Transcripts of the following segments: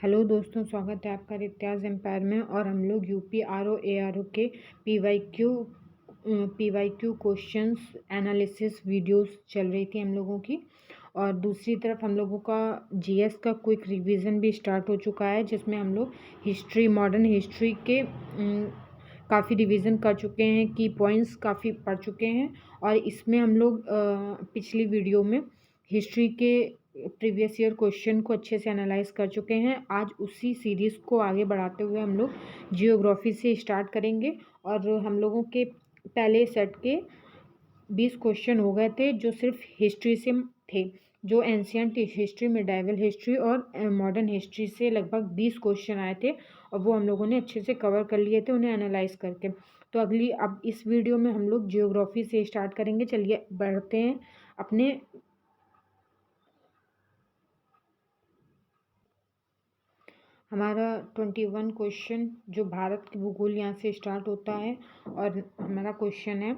Hello दोस्तों, स्वागत है आपका रित्याज एम्पायर में। और हम लोग यूपी आरओ एआरओ के पीवाईक्यू क्वेश्चंस एनालिसिस वीडियोस चल रही थी हम लोगों की। और दूसरी तरफ हम लोगों का जीएस का क्विक रिवीजन भी स्टार्ट हो चुका है, जिसमें हम लोग हिस्ट्री, मॉडर्न हिस्ट्री के काफ़ी रिवीजन कर चुके हैं, की पॉइंट्स काफ़ी पढ़ चुके हैं। और इसमें हम लोग पिछली वीडियो में हिस्ट्री के प्रीवियस ईयर क्वेश्चन को अच्छे से एनालाइज कर चुके हैं। आज उसी सीरीज़ को आगे बढ़ाते हुए हम लोग जियोग्राफी से स्टार्ट करेंगे। और हम लोगों के पहले सेट के 20 क्वेश्चन हो गए थे जो सिर्फ हिस्ट्री से थे, जो एंशियंट हिस्ट्री, मिडाइवल हिस्ट्री और मॉडर्न हिस्ट्री से लगभग 20 क्वेश्चन आए थे, और वो हम लोगों ने अच्छे से कवर कर लिए थे उन्हें एनालाइज करके। तो अब इस वीडियो में हम लोग जियोग्राफी से स्टार्ट करेंगे। चलिए बढ़ते हैं अपने हमारा 21 क्वेश्चन जो भारत के भूगोल यहाँ से स्टार्ट होता है। और हमारा क्वेश्चन है,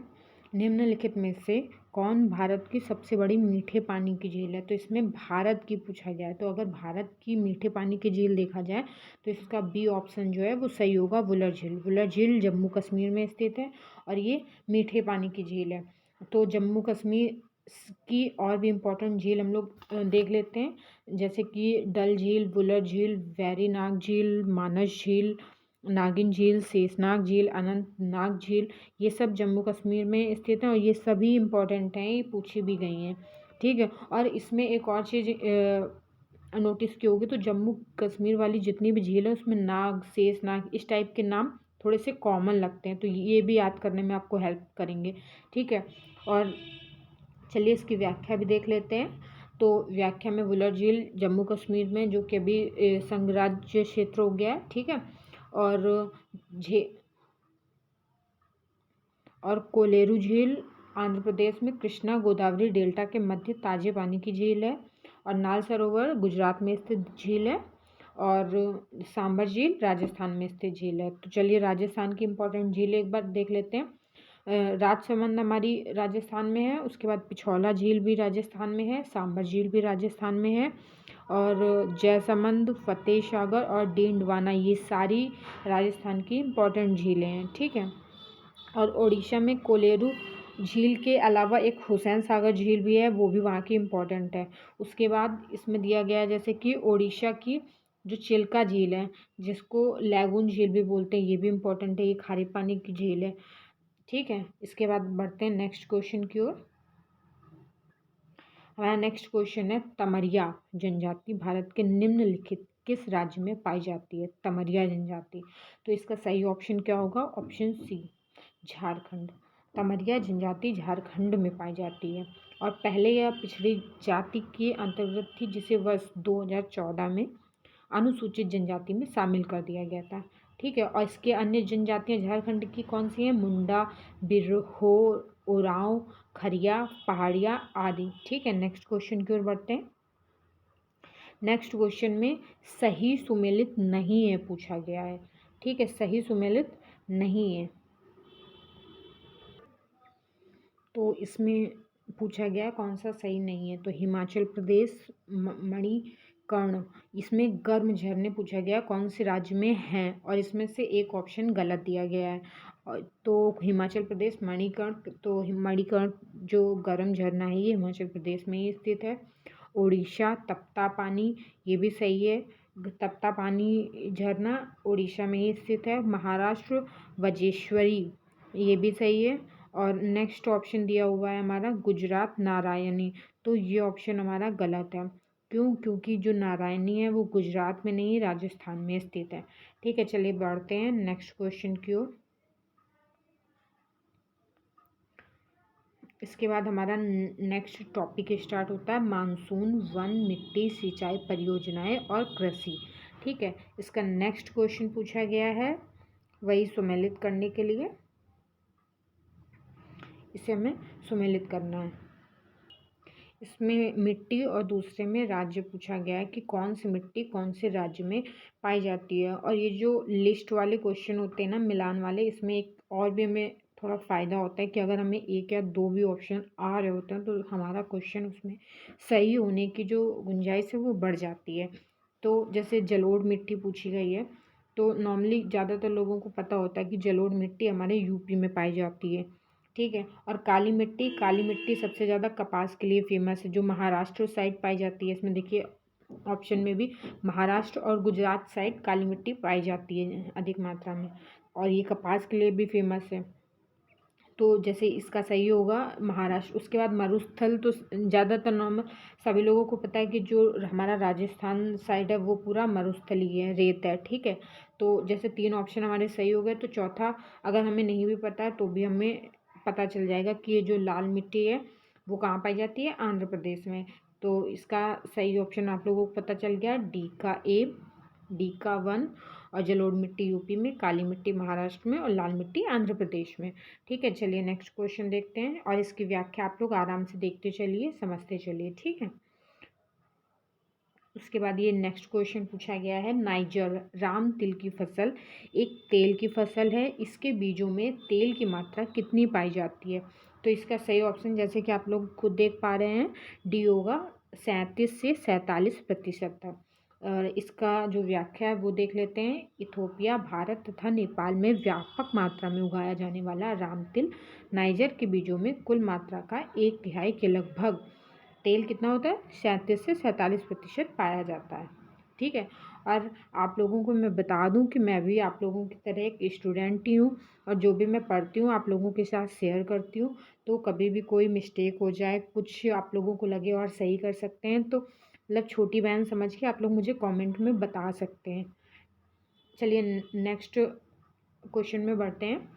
निम्नलिखित में से कौन भारत की सबसे बड़ी मीठे पानी की झील है। तो इसमें भारत की पूछा गया है, तो अगर भारत की मीठे पानी की झील देखा जाए तो इसका बी ऑप्शन जो है वो सही होगा, वुलर झील। वुलर झील जम्मू कश्मीर में स्थित है और ये मीठे पानी की झील है। तो जम्मू कश्मीर की और भी इम्पोर्टेंट झील हम लोग देख लेते हैं, जैसे कि डल झील, वुलर झील, वेरीनाग झील, मानस झील, नागिन झील, शेषनाग झील, अनंतनाग झील। ये सब जम्मू कश्मीर में स्थित हैं और ये सभी इम्पोर्टेंट हैं, ये पूछी भी गई हैं। ठीक है। और इसमें एक और चीज़ नोटिस की होगी, तो जम्मू कश्मीर वाली जितनी भी झील है उसमें नाग, शेषनाग इस टाइप के नाम थोड़े से कॉमन लगते हैं, तो ये भी याद करने में आपको हेल्प करेंगे। ठीक है। और चलिए इसकी व्याख्या भी देख लेते हैं। तो व्याख्या में, वुलर झील जम्मू कश्मीर में, जो कि अभी संघराज्य क्षेत्र हो गया है। ठीक है। और झे और कोलेरू झील आंध्र प्रदेश में कृष्णा गोदावरी डेल्टा के मध्य ताजे पानी की झील है। और नाल सरोवर गुजरात में स्थित झील है। और सांबर झील राजस्थान में स्थित झील है। तो चलिए राजस्थान की इंपॉर्टेंट झील एक बार देख लेते हैं। राजसमंद हमारी राजस्थान में है, उसके बाद पिछौला झील भी राजस्थान में है, सांबर झील भी राजस्थान में है, और जयसमंद, फतेह सागर और डींडवाना ये सारी राजस्थान की इम्पोर्टेंट झीलें हैं। ठीक है। और उड़ीसा में कोलेरू झील के अलावा एक हुसैन सागर झील भी है, वो भी वहाँ की इम्पोर्टेंट है। उसके बाद इसमें दिया गया है जैसे कि उड़ीसा की जो चिल्का झील है, जिसको लैगून झील भी बोलते हैं, ये भी इम्पोर्टेंट है, ये खारे पानी की झील है। ठीक है। इसके बाद बढ़ते हैं नेक्स्ट क्वेश्चन की ओर। हमारा नेक्स्ट क्वेश्चन है, तमरिया जनजाति भारत के निम्नलिखित किस राज्य में पाई जाती है। तमरिया जनजाति, तो इसका सही ऑप्शन क्या होगा? Option C, Jharkhand. तमरिया जनजाति झारखंड में पाई जाती है और पहले यह पिछड़ी जाति के अंतर्गत थी, जिसे वर्ष 2014 में अनुसूचित जनजाति में शामिल कर दिया गया था। ठीक है। और इसके अन्य जनजातियां झारखंड की कौन सी हैं? मुंडा, बिरहो, उरांव, खरिया, पहाड़िया आदि। ठीक है। नेक्स्ट क्वेश्चन की ओर बढ़ते हैं। नेक्स्ट क्वेश्चन में सही सुमेलित नहीं है पूछा गया है। ठीक है। सही सुमेलित नहीं है, तो इसमें पूछा गया कौन सा सही नहीं है। तो हिमाचल प्रदेश, मणिकर्ण, इसमें गर्म झरने पूछा गया कौन से राज्य में हैं, और इसमें से एक ऑप्शन गलत दिया गया है। तो हिमाचल प्रदेश मणिकर्ण, तो मणिकर्ण जो गर्म झरना है ये हिमाचल प्रदेश में ही स्थित है। उड़ीसा तप्ता पानी, ये भी सही है, तप्ता पानी झरना उड़ीसा में ही स्थित है। महाराष्ट्र वजेश्वरी, ये भी सही है। और नेक्स्ट ऑप्शन दिया हुआ है हमारा गुजरात नारायणी, तो ये ऑप्शन हमारा गलत है। क्यों? क्योंकि जो नारायणी है वो गुजरात में नहीं, राजस्थान में स्थित है। ठीक है। चलिए बढ़ते हैं नेक्स्ट क्वेश्चन की ओर। इसके बाद हमारा नेक्स्ट टॉपिक स्टार्ट होता है, मानसून, वन, मिट्टी, सिंचाई परियोजनाएं और कृषि। ठीक है। इसका नेक्स्ट क्वेश्चन पूछा गया है, वही सुमेलित करने के लिए इसे हमें सुमेलित करना है। इसमें मिट्टी और दूसरे में राज्य पूछा गया है कि कौन सी मिट्टी कौन से राज्य में पाई जाती है। और ये जो लिस्ट वाले क्वेश्चन होते हैं ना, मिलान वाले, इसमें एक और भी हमें थोड़ा फ़ायदा होता है कि अगर हमें एक या दो भी ऑप्शन आ रहे होते हैं तो हमारा क्वेश्चन उसमें सही होने की जो गुंजाइश है वो बढ़ जाती है। तो जैसे जलोढ़ मिट्टी पूछी गई है, तो नॉर्मली ज़्यादातर लोगों को पता होता है कि जलोढ़ मिट्टी हमारे यूपी में पाई जाती है, ठीक है। और काली मिट्टी सबसे ज़्यादा कपास के लिए फेमस है, जो महाराष्ट्र साइड पाई जाती है। इसमें देखिए ऑप्शन में भी महाराष्ट्र और गुजरात साइड काली मिट्टी पाई जाती है अधिक मात्रा में, और ये कपास के लिए भी फेमस है। तो जैसे इसका सही होगा महाराष्ट्र। उसके बाद मरुस्थल, तो ज़्यादातर नॉर्मल सभी लोगों को पता है कि जो हमारा राजस्थान साइड है वो पूरा मरुस्थली है, रेत है, ठीक है। तो जैसे 3 ऑप्शन हमारे सही हो गए, तो चौथा अगर हमें नहीं भी पता है तो भी हमें पता चल जाएगा कि ये जो लाल मिट्टी है वो कहाँ पाई जाती है, आंध्र प्रदेश में। तो इसका सही ऑप्शन आप लोगों को पता चल गया, डी का 1। और जलोढ़ मिट्टी यूपी में, काली मिट्टी महाराष्ट्र में और लाल मिट्टी आंध्र प्रदेश में, ठीक है। चलिए नेक्स्ट क्वेश्चन देखते हैं, और इसकी व्याख्या आप लोग आराम से देखते चलिए, समझते चलिए, ठीक है। उसके बाद ये नेक्स्ट क्वेश्चन पूछा गया है, नाइजर राम तिल की फसल एक तेल की फसल है, इसके बीजों में तेल की मात्रा कितनी पाई जाती है। तो इसका सही ऑप्शन जैसे कि आप लोग खुद देख पा रहे हैं, डी होगा 37 से 47% तक। और इसका जो व्याख्या है वो देख लेते हैं, इथोपिया, भारत तथा नेपाल में व्यापक मात्रा में उगाया जाने वाला राम तिल नाइजर के बीजों में कुल मात्रा का 1/3 के लगभग तेल कितना होता है, 37 से 47% पाया जाता है, ठीक है। और आप लोगों को मैं बता दूं कि मैं भी आप लोगों की तरह एक स्टूडेंट ही हूँ, और जो भी मैं पढ़ती हूँ आप लोगों के साथ शेयर करती हूँ। तो कभी भी कोई मिस्टेक हो जाए, कुछ आप लोगों को लगे और सही कर सकते हैं, तो मतलब छोटी बहन समझ के आप लोग मुझे कमेंट में बता सकते हैं। चलिए नेक्स्ट क्वेश्चन में बढ़ते हैं।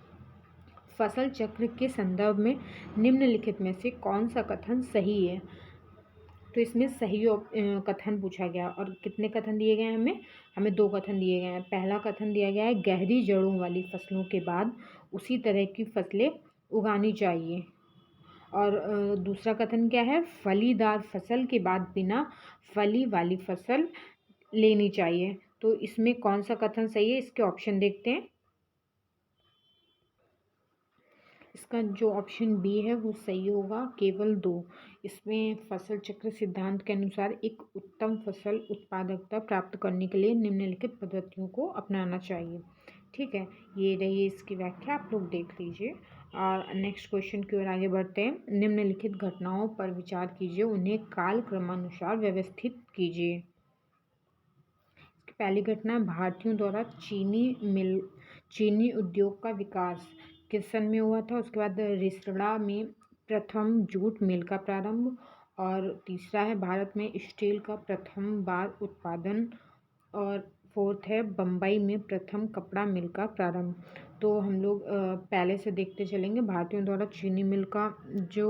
फसल चक्र के संदर्भ में निम्नलिखित में से कौन सा कथन सही है। तो इसमें सही कथन पूछा गया, और कितने कथन दिए गए हैं हमें, हमें 2 कथन दिए गए हैं। पहला कथन दिया गया है, गहरी जड़ों वाली फसलों के बाद उसी तरह की फसलें उगानी चाहिए। और दूसरा कथन क्या है, फलीदार फसल के बाद बिना फली वाली फसल लेनी चाहिए। तो इसमें कौन सा कथन सही है, इसके ऑप्शन देखते हैं। इसका जो ऑप्शन बी है वो सही होगा, केवल 2। इसमें फसल चक्र सिद्धांत के अनुसार एक उत्तम फसल उत्पादकता प्राप्त करने के लिए निम्नलिखित पद्धतियों को अपनाना चाहिए, ठीक है। ये रही इसकी व्याख्या, आप लोग देख लीजिए। और नेक्स्ट क्वेश्चन की ओर आगे बढ़ते हैं। निम्नलिखित घटनाओं पर विचार कीजिए, उन्हें काल क्रमानुसार व्यवस्थित कीजिए। पहली घटना, भारतीयों द्वारा चीनी उद्योग का विकास किस सन में हुआ था। उसके बाद रिसड़ा में प्रथम जूट मिल का प्रारंभ, और तीसरा है भारत में स्टील का प्रथम बार उत्पादन, और फोर्थ है बम्बई में प्रथम कपड़ा मिल का प्रारंभ। तो हम लोग पहले से देखते चलेंगे। भारतीयों द्वारा चीनी मिल का जो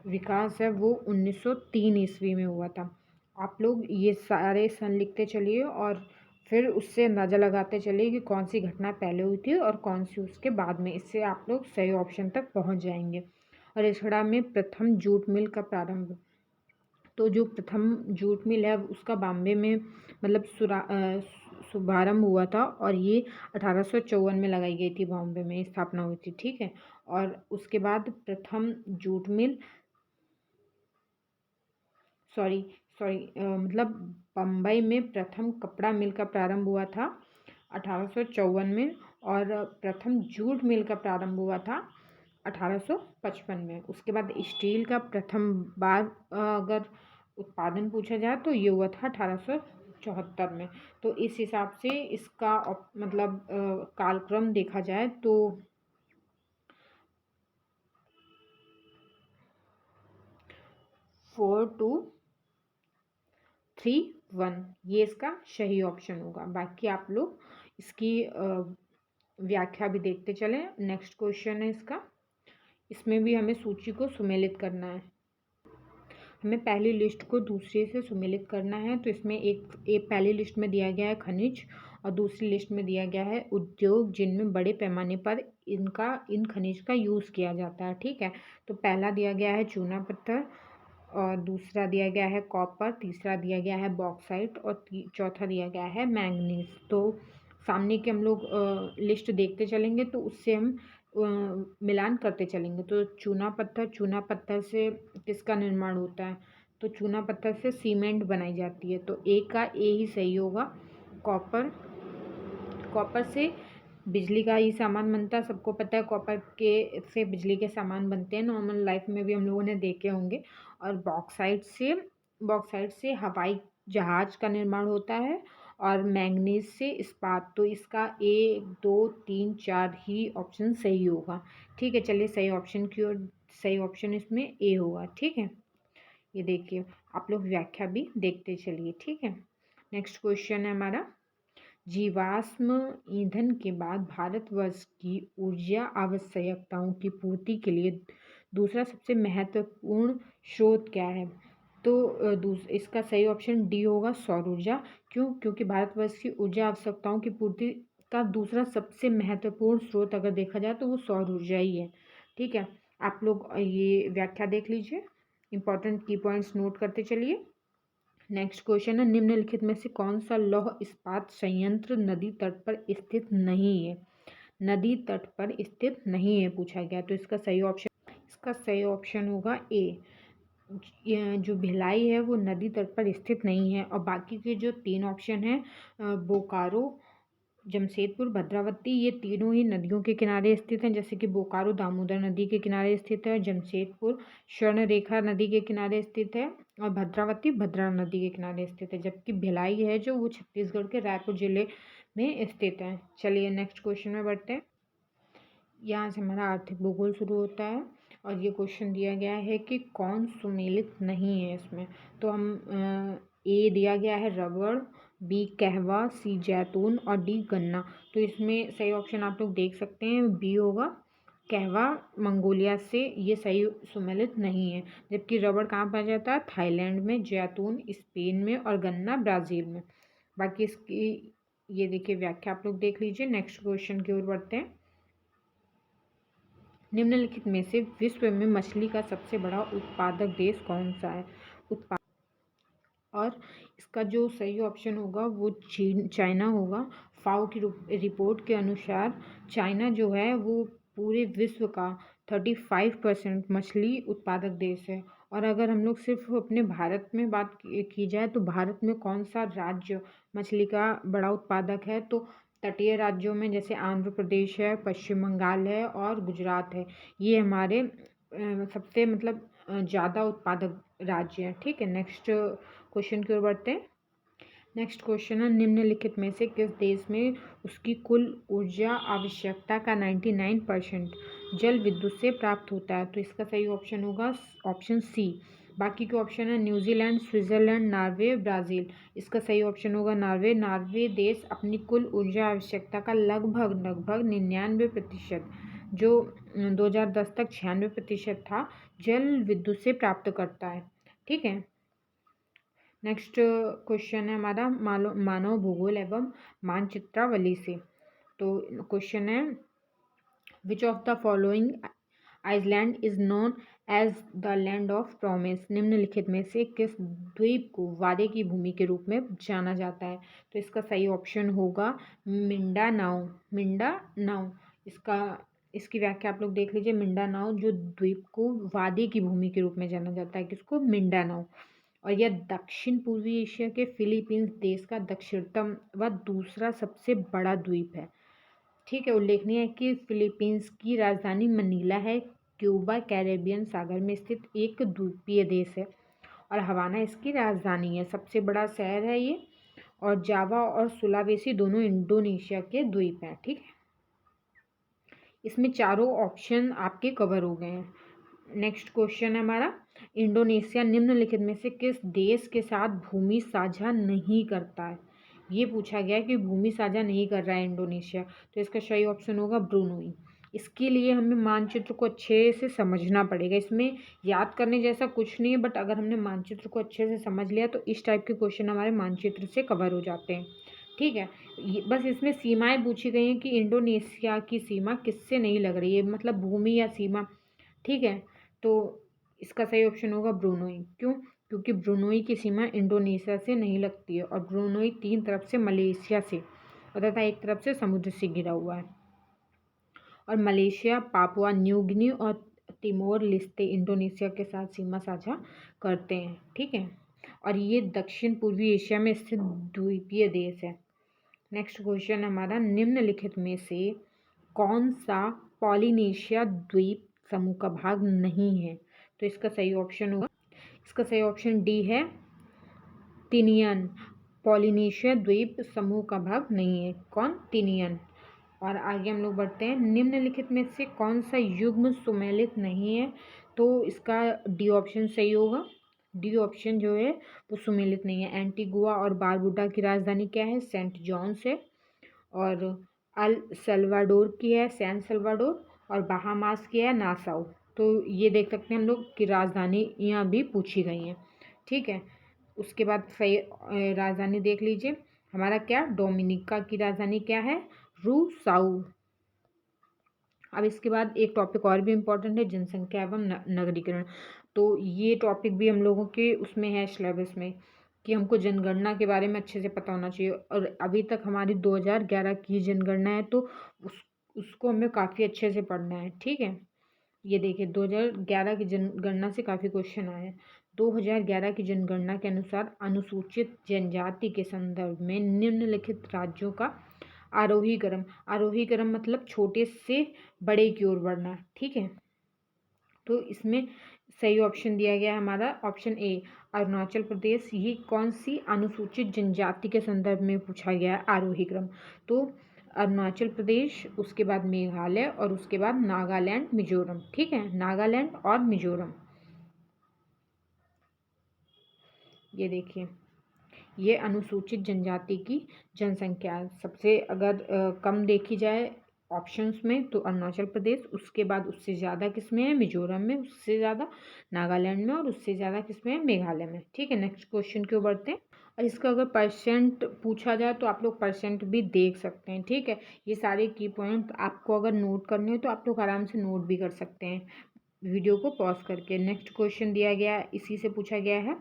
विकास है वो 1903 ईस्वी में हुआ था। आप लोग ये सारे सन लिखते चलिए, और फिर उससे अंदाज़ा लगाते चलिए कि कौन सी घटना पहले हुई थी और कौन सी उसके बाद में। इससे आप लोग सही ऑप्शन तक पहुंच जाएंगे। और रिसड़ा में प्रथम जूट मिल का प्रारंभ, तो जो प्रथम जूट मिल है उसका बॉम्बे में मतलब शुभारंभ हुआ था, और ये 1854 में लगाई गई थी, बॉम्बे में स्थापना हुई थी, ठीक है। और उसके बाद प्रथम जूट मिल सॉरी सॉरी मतलब बम्बई में प्रथम कपड़ा मिल का प्रारंभ हुआ था 1854 में, और प्रथम जूट मिल का प्रारंभ हुआ था 1855 में। उसके बाद स्टील का प्रथम बार अगर उत्पादन पूछा जाए तो ये हुआ था 1874 में। तो इस हिसाब से इसका मतलब कालक्रम देखा जाए तो 4231 ये इसका सही ऑप्शन होगा। बाकी आप लोग इसकी व्याख्या भी देखते चलें। नेक्स्ट क्वेश्चन है इसका, इसमें भी हमें सूची को सुमेलित करना है। हमें पहली लिस्ट को दूसरे से सुमेलित करना है। तो इसमें एक पहली लिस्ट में दिया गया है खनिज, और दूसरी लिस्ट में दिया गया है उद्योग जिनमें बड़े पैमाने पर इन खनिज का यूज़ किया जाता है, ठीक है। तो पहला दिया गया है चूना पत्थर, और दूसरा दिया गया है कॉपर, तीसरा दिया गया है बॉक्साइट, और चौथा दिया गया है मैंगनीज। तो सामने के हम लोग लिस्ट देखते चलेंगे तो उससे हम मिलान करते चलेंगे। तो चूना पत्थर से किसका निर्माण होता है, तो चूना पत्थर से सीमेंट बनाई जाती है, तो ए का ए ही सही होगा। कॉपर, कॉपर से बिजली का ही सामान बनता है, सबको पता है कॉपर के से बिजली के सामान बनते हैं, नॉर्मल लाइफ में भी हम लोगों ने देखे होंगे। और बॉक्साइट से हवाई जहाज का निर्माण होता है, और मैंगनीज से इस्पात। तो इसका 1 2 3 4 ही ऑप्शन सही होगा। ठीक है, चलिए सही ऑप्शन इसमें ए होगा। ठीक है, ये देखिए, आप लोग व्याख्या भी देखते चलिए। ठीक है, नेक्स्ट क्वेश्चन है हमारा, जीवाश्म ईंधन के बाद भारतवर्ष की ऊर्जा आवश्यकताओं की पूर्ति के लिए दूसरा सबसे महत्वपूर्ण स्रोत क्या है? तो इसका सही ऑप्शन डी होगा, सौर ऊर्जा। क्यों? क्योंकि भारतवर्ष की ऊर्जा आवश्यकताओं की पूर्ति का दूसरा सबसे महत्वपूर्ण स्रोत अगर देखा जाए तो वो सौर ऊर्जा ही है। ठीक है, आप लोग ये व्याख्या देख लीजिए, इंपॉर्टेंट की पॉइंट्स नोट करते चलिए। नेक्स्ट क्वेश्चन है, निम्नलिखित में से कौन सा लौह इस्पात संयंत्र नदी तट पर स्थित नहीं है? नदी तट पर स्थित नहीं है पूछा गया, तो इसका सही ऑप्शन होगा ए। जो भिलाई है वो नदी तट पर स्थित नहीं है। और बाकी के जो 3 ऑप्शन हैं, बोकारो, जमशेदपुर, भद्रावती, ये तीनों ही नदियों के किनारे स्थित हैं। जैसे कि बोकारो दामोदर नदी के किनारे स्थित है, जमशेदपुर स्वर्णरेखा नदी के किनारे स्थित है, और भद्रावती भद्रा नदी के किनारे स्थित है। जबकि भिलाई है जो वो छत्तीसगढ़ के रायपुर जिले में स्थित है। चलिए नेक्स्ट क्वेश्चन में बढ़ते हैं। यहाँ से हमारा आर्थिक भूगोल शुरू होता है, और ये क्वेश्चन दिया गया है कि कौन सुमेलित नहीं है इसमें। तो हम ए दिया गया है रबड़, बी कहवा, सी जैतून, और डी गन्ना। तो इसमें सही ऑप्शन आप लोग देख सकते हैं, बी होगा, कहवा मंगोलिया से ये सही सुमेलित नहीं है। जबकि रबड़ कहाँ पाया जाता है? थाईलैंड में, जैतून स्पेन में, और गन्ना ब्राज़ील में। बाकी इसकी ये देखिए व्याख्या आप लोग देख लीजिए। नेक्स्ट क्वेश्चन की ओर बढ़ते हैं। निम्नलिखित में से विश्व में मछली का सबसे बड़ा उत्पादक देश कौन सा है? और इसका जो सही ऑप्शन होगा वो चाइना होगा। फाओ की रिपोर्ट के अनुसार चाइना जो है वो पूरे विश्व का 35% मछली उत्पादक देश है। और अगर हम लोग सिर्फ अपने भारत में बात की जाए तो भारत में कौन सा राज्य मछली का बड़ा उत्पादक है? तो तटीय राज्यों में जैसे आंध्र प्रदेश है, पश्चिम बंगाल है, और गुजरात है। ये हमारे सबसे मतलब ज़्यादा उत्पादक राज्य हैं। ठीक है, नेक्स्ट क्वेश्चन की ओर बढ़ते हैं। नेक्स्ट क्वेश्चन है, निम्नलिखित में से किस देश में उसकी कुल ऊर्जा आवश्यकता का 99% जल विद्युत से प्राप्त होता है? तो इसका सही ऑप्शन होगा ऑप्शन सी। बाकी के ऑप्शन है न्यूजीलैंड, स्विट्जरलैंड, नॉर्वे, ब्राज़ील। इसका सही ऑप्शन होगा नॉर्वे। नॉर्वे देश अपनी कुल ऊर्जा आवश्यकता का लगभग 99% जो 2010 तक 96% था, जल विद्युत से प्राप्त करता है। ठीक है, नेक्स्ट क्वेश्चन है हमारा मानव भूगोल एवं मानचित्रावली से। तो क्वेश्चन है, which of the following Iceland is known as the land of promise? निम्नलिखित में से किस द्वीप को वादे की भूमि के रूप में जाना जाता है? तो इसका सही ऑप्शन होगा मिंडानाओ। इसकी व्याख्या आप लोग देख लीजिए। मिंडानाओ जो द्वीप को वादे की भूमि के रूप में जाना जाता है, किसको? मिंडानाओ। और यह दक्षिण पूर्वी एशिया के फिलीपींस देश का दक्षिणतम व दूसरा सबसे बड़ा द्वीप है। ठीक है, उल्लेखनीय है कि फिलीपींस की राजधानी मनीला है। क्यूबा कैरेबियन सागर में स्थित एक द्वीपीय देश है, और हवाना इसकी राजधानी है। सबसे बड़ा शहर है ये। और जावा और सुलावेसी दोनों इंडोनेशिया के द्वीप हैं। ठीक है, इसमें चारों ऑप्शन आपके कवर हो गए हैं। नेक्स्ट क्वेश्चन है हमारा, इंडोनेशिया निम्नलिखित में से किस देश के साथ भूमि साझा नहीं करता है? ये पूछा गया कि भूमि साझा नहीं कर रहा है इंडोनेशिया। तो इसका सही ऑप्शन होगा ब्रुनोई। इसके लिए हमें मानचित्र को अच्छे से समझना पड़ेगा। इसमें याद करने जैसा कुछ नहीं है, बट अगर हमने मानचित्र को अच्छे से समझ लिया तो इस टाइप के क्वेश्चन हमारे मानचित्र से कवर हो जाते हैं। ठीक है, बस इसमें सीमाएं पूछी गई हैं कि इंडोनेशिया की सीमा किससे नहीं लग रही है, मतलब भूमि या सीमा। ठीक है, तो इसका सही ऑप्शन होगा ब्रुनोई। क्यों? क्योंकि ब्रुनोई की सीमा इंडोनेशिया से नहीं लगती है, और ब्रुनोई 3 तरफ से मलेशिया से तथा 1 तरफ से समुद्र से घिरा हुआ है। और मलेशिया, पापुआ न्यू गिनी और तिमोर लेस्ते इंडोनेशिया के साथ सीमा साझा करते हैं। ठीक है, और ये दक्षिण पूर्वी एशिया में स्थित द्वीपीय देश है। नेक्स्ट क्वेश्चन हमारा, निम्नलिखित में से कौन सा पॉलिनेशिया द्वीप समूह का भाग नहीं है? तो इसका सही ऑप्शन डी है, तिनियन। पॉलिनेशिया द्वीप समूह का भाग नहीं है। कौन? तिनियन। और आगे हम लोग बढ़ते हैं, निम्नलिखित में से कौन सा युग्म सुमेलित नहीं है? तो इसका डी ऑप्शन सही होगा। डी ऑप्शन जो है वो सुमेलित नहीं है। एंटीगुआ और बारबुडा की राजधानी क्या है? सेंट जॉन्स है। और अल सल्वाडोर की है सैन सल्वाडोर, और बहामास की है नासाउ। तो ये देख सकते हैं हम लोग कि राजधानियाँ भी पूछी गई हैं। ठीक है, उसके बाद सही राजधानी देख लीजिए हमारा क्या, डोमिनिका की राजधानी क्या है? रूसाऊ। अब इसके बाद एक टॉपिक और भी इम्पोर्टेंट है, जनसंख्या एवं नगरीकरण। तो ये टॉपिक भी हम लोगों के उसमें है सिलेबस में कि हमको जनगणना के बारे में अच्छे से पता होना चाहिए। और अभी तक हमारी 2011 की जनगणना है, तो उसको हमें काफ़ी अच्छे से पढ़ना है। ठीक है, ये देखिए 2011 की जनगणना से काफ़ी क्वेश्चन आए हैं। 2011 की जनगणना के अनुसार अनुसूचित जनजाति के संदर्भ में निम्नलिखित राज्यों का आरोही क्रम मतलब छोटे से बड़े की ओर बढ़ना। ठीक है, तो इसमें सही ऑप्शन दिया गया है हमारा ऑप्शन ए, अरुणाचल प्रदेश। ये कौन सी अनुसूचित जनजाति के संदर्भ में पूछा गया है आरोही क्रम? तो अरुणाचल प्रदेश, उसके बाद मेघालय, और उसके बाद नागालैंड, मिजोरम। ठीक है, नागालैंड और मिजोरम। ये देखिए, ये अनुसूचित जनजाति की जनसंख्या सबसे अगर कम देखी जाए ऑप्शंस में तो अरुणाचल प्रदेश, उसके बाद उससे ज़्यादा किसमें है? मिजोरम में, उससे ज़्यादा नागालैंड में, और उससे ज़्यादा किसमें है? मेघालय में। ठीक है, नेक्स्ट क्वेश्चन की ओर बढ़ते हैं। और इसका अगर परसेंट पूछा जाए तो आप लोग परसेंट भी देख सकते हैं। ठीक है, ये सारे की पॉइंट आपको अगर नोट करने हो तो आप लोग आराम से नोट भी कर सकते हैं वीडियो को पॉज करके। नेक्स्ट क्वेश्चन दिया गया है, इसी से पूछा गया है,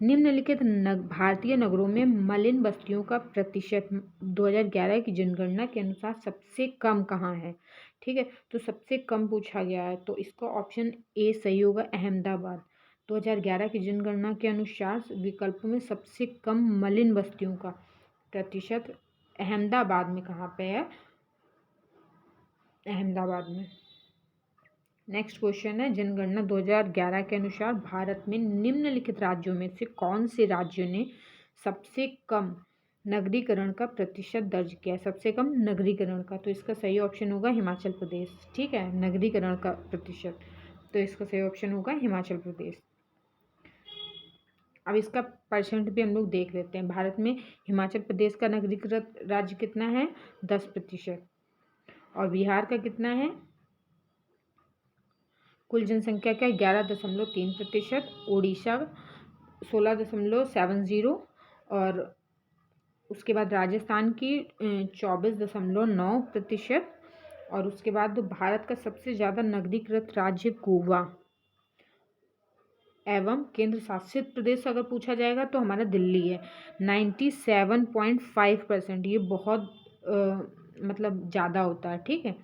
निम्नलिखित भारतीय नगरों में मलिन बस्तियों का प्रतिशत 2011 की जनगणना के अनुसार सबसे कम कहाँ है? ठीक है, तो सबसे कम पूछा गया है, तो इसका ऑप्शन ए सही होगा, अहमदाबाद। 2011 की जनगणना के अनुसार विकल्पों में सबसे कम मलिन बस्तियों का प्रतिशत अहमदाबाद में कहाँ पे है? अहमदाबाद में। नेक्स्ट क्वेश्चन है, जनगणना 2011 के अनुसार भारत में निम्नलिखित राज्यों में से कौन से राज्यों ने सबसे कम नगरीकरण का प्रतिशत दर्ज किया है? सबसे कम नगरीकरण का, तो इसका सही ऑप्शन होगा हिमाचल प्रदेश। ठीक है, नगरीकरण का प्रतिशत, तो इसका सही ऑप्शन होगा हिमाचल प्रदेश। अब इसका परसेंट भी हम लोग देख लेते हैं। भारत में हिमाचल प्रदेश का नगरीकृत राज्य कितना है? 10%। और बिहार का कितना है? कुल जनसंख्या का 11.3%। उड़ीसा 16.70, और उसके बाद राजस्थान की 24.9%। और उसके बाद भारत का सबसे ज़्यादा नगरीकृत राज्य गोवा एवं केंद्र शासित प्रदेश अगर पूछा जाएगा तो हमारा दिल्ली है, 97.5%। ये बहुत मतलब ज़्यादा होता है। ठीक है,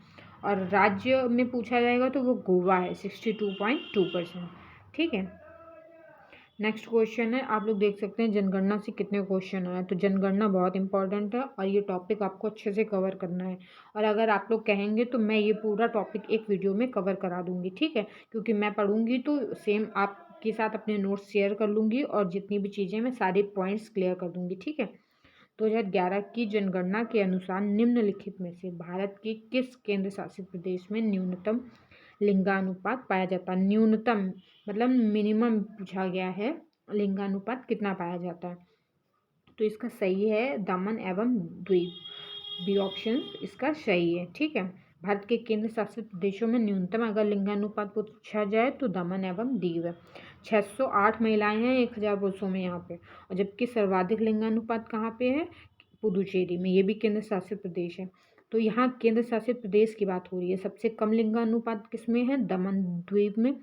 और राज्य में पूछा जाएगा तो वो गोवा है, 62.2%। ठीक है, नेक्स्ट क्वेश्चन है, आप लोग देख सकते हैं जनगणना से कितने क्वेश्चन आए। तो जनगणना बहुत इंपॉर्टेंट है और ये टॉपिक आपको अच्छे से कवर करना है। और अगर आप लोग कहेंगे तो मैं ये पूरा टॉपिक एक वीडियो में कवर करा दूंगी। ठीक है, क्योंकि मैं पढ़ूंगी तो सेम आपके साथ अपने नोट्स शेयर कर लूँगी, और जितनी भी चीज़ें मैं सारे पॉइंट्स क्लियर कर दूँगी। ठीक है, 2011 की जनगणना के अनुसार निम्नलिखित में से भारत के किस केंद्र शासित प्रदेश में न्यूनतम लिंगानुपात पाया जाता है? न्यूनतम मतलब मिनिमम पूछा गया है, लिंगानुपात कितना पाया जाता है? तो इसका सही है दमन एवं द्वीप, बी ऑप्शन इसका सही है। ठीक है, भारत के केंद्र शासित प्रदेशों में न्यूनतम अगर लिंगानुपात पूछा जाए तो दमन एवं दीव है। 608 महिलाएं हैं 1000 पुरुषों में यहाँ पे, और जबकि सर्वाधिक लिंगानुपात कहाँ पे है? पुदुचेरी में, ये भी केंद्र शासित प्रदेश है। तो यहाँ केंद्र शासित प्रदेश की बात हो रही है। सबसे कम लिंगानुपात किसमें है? दमन द्वीप में।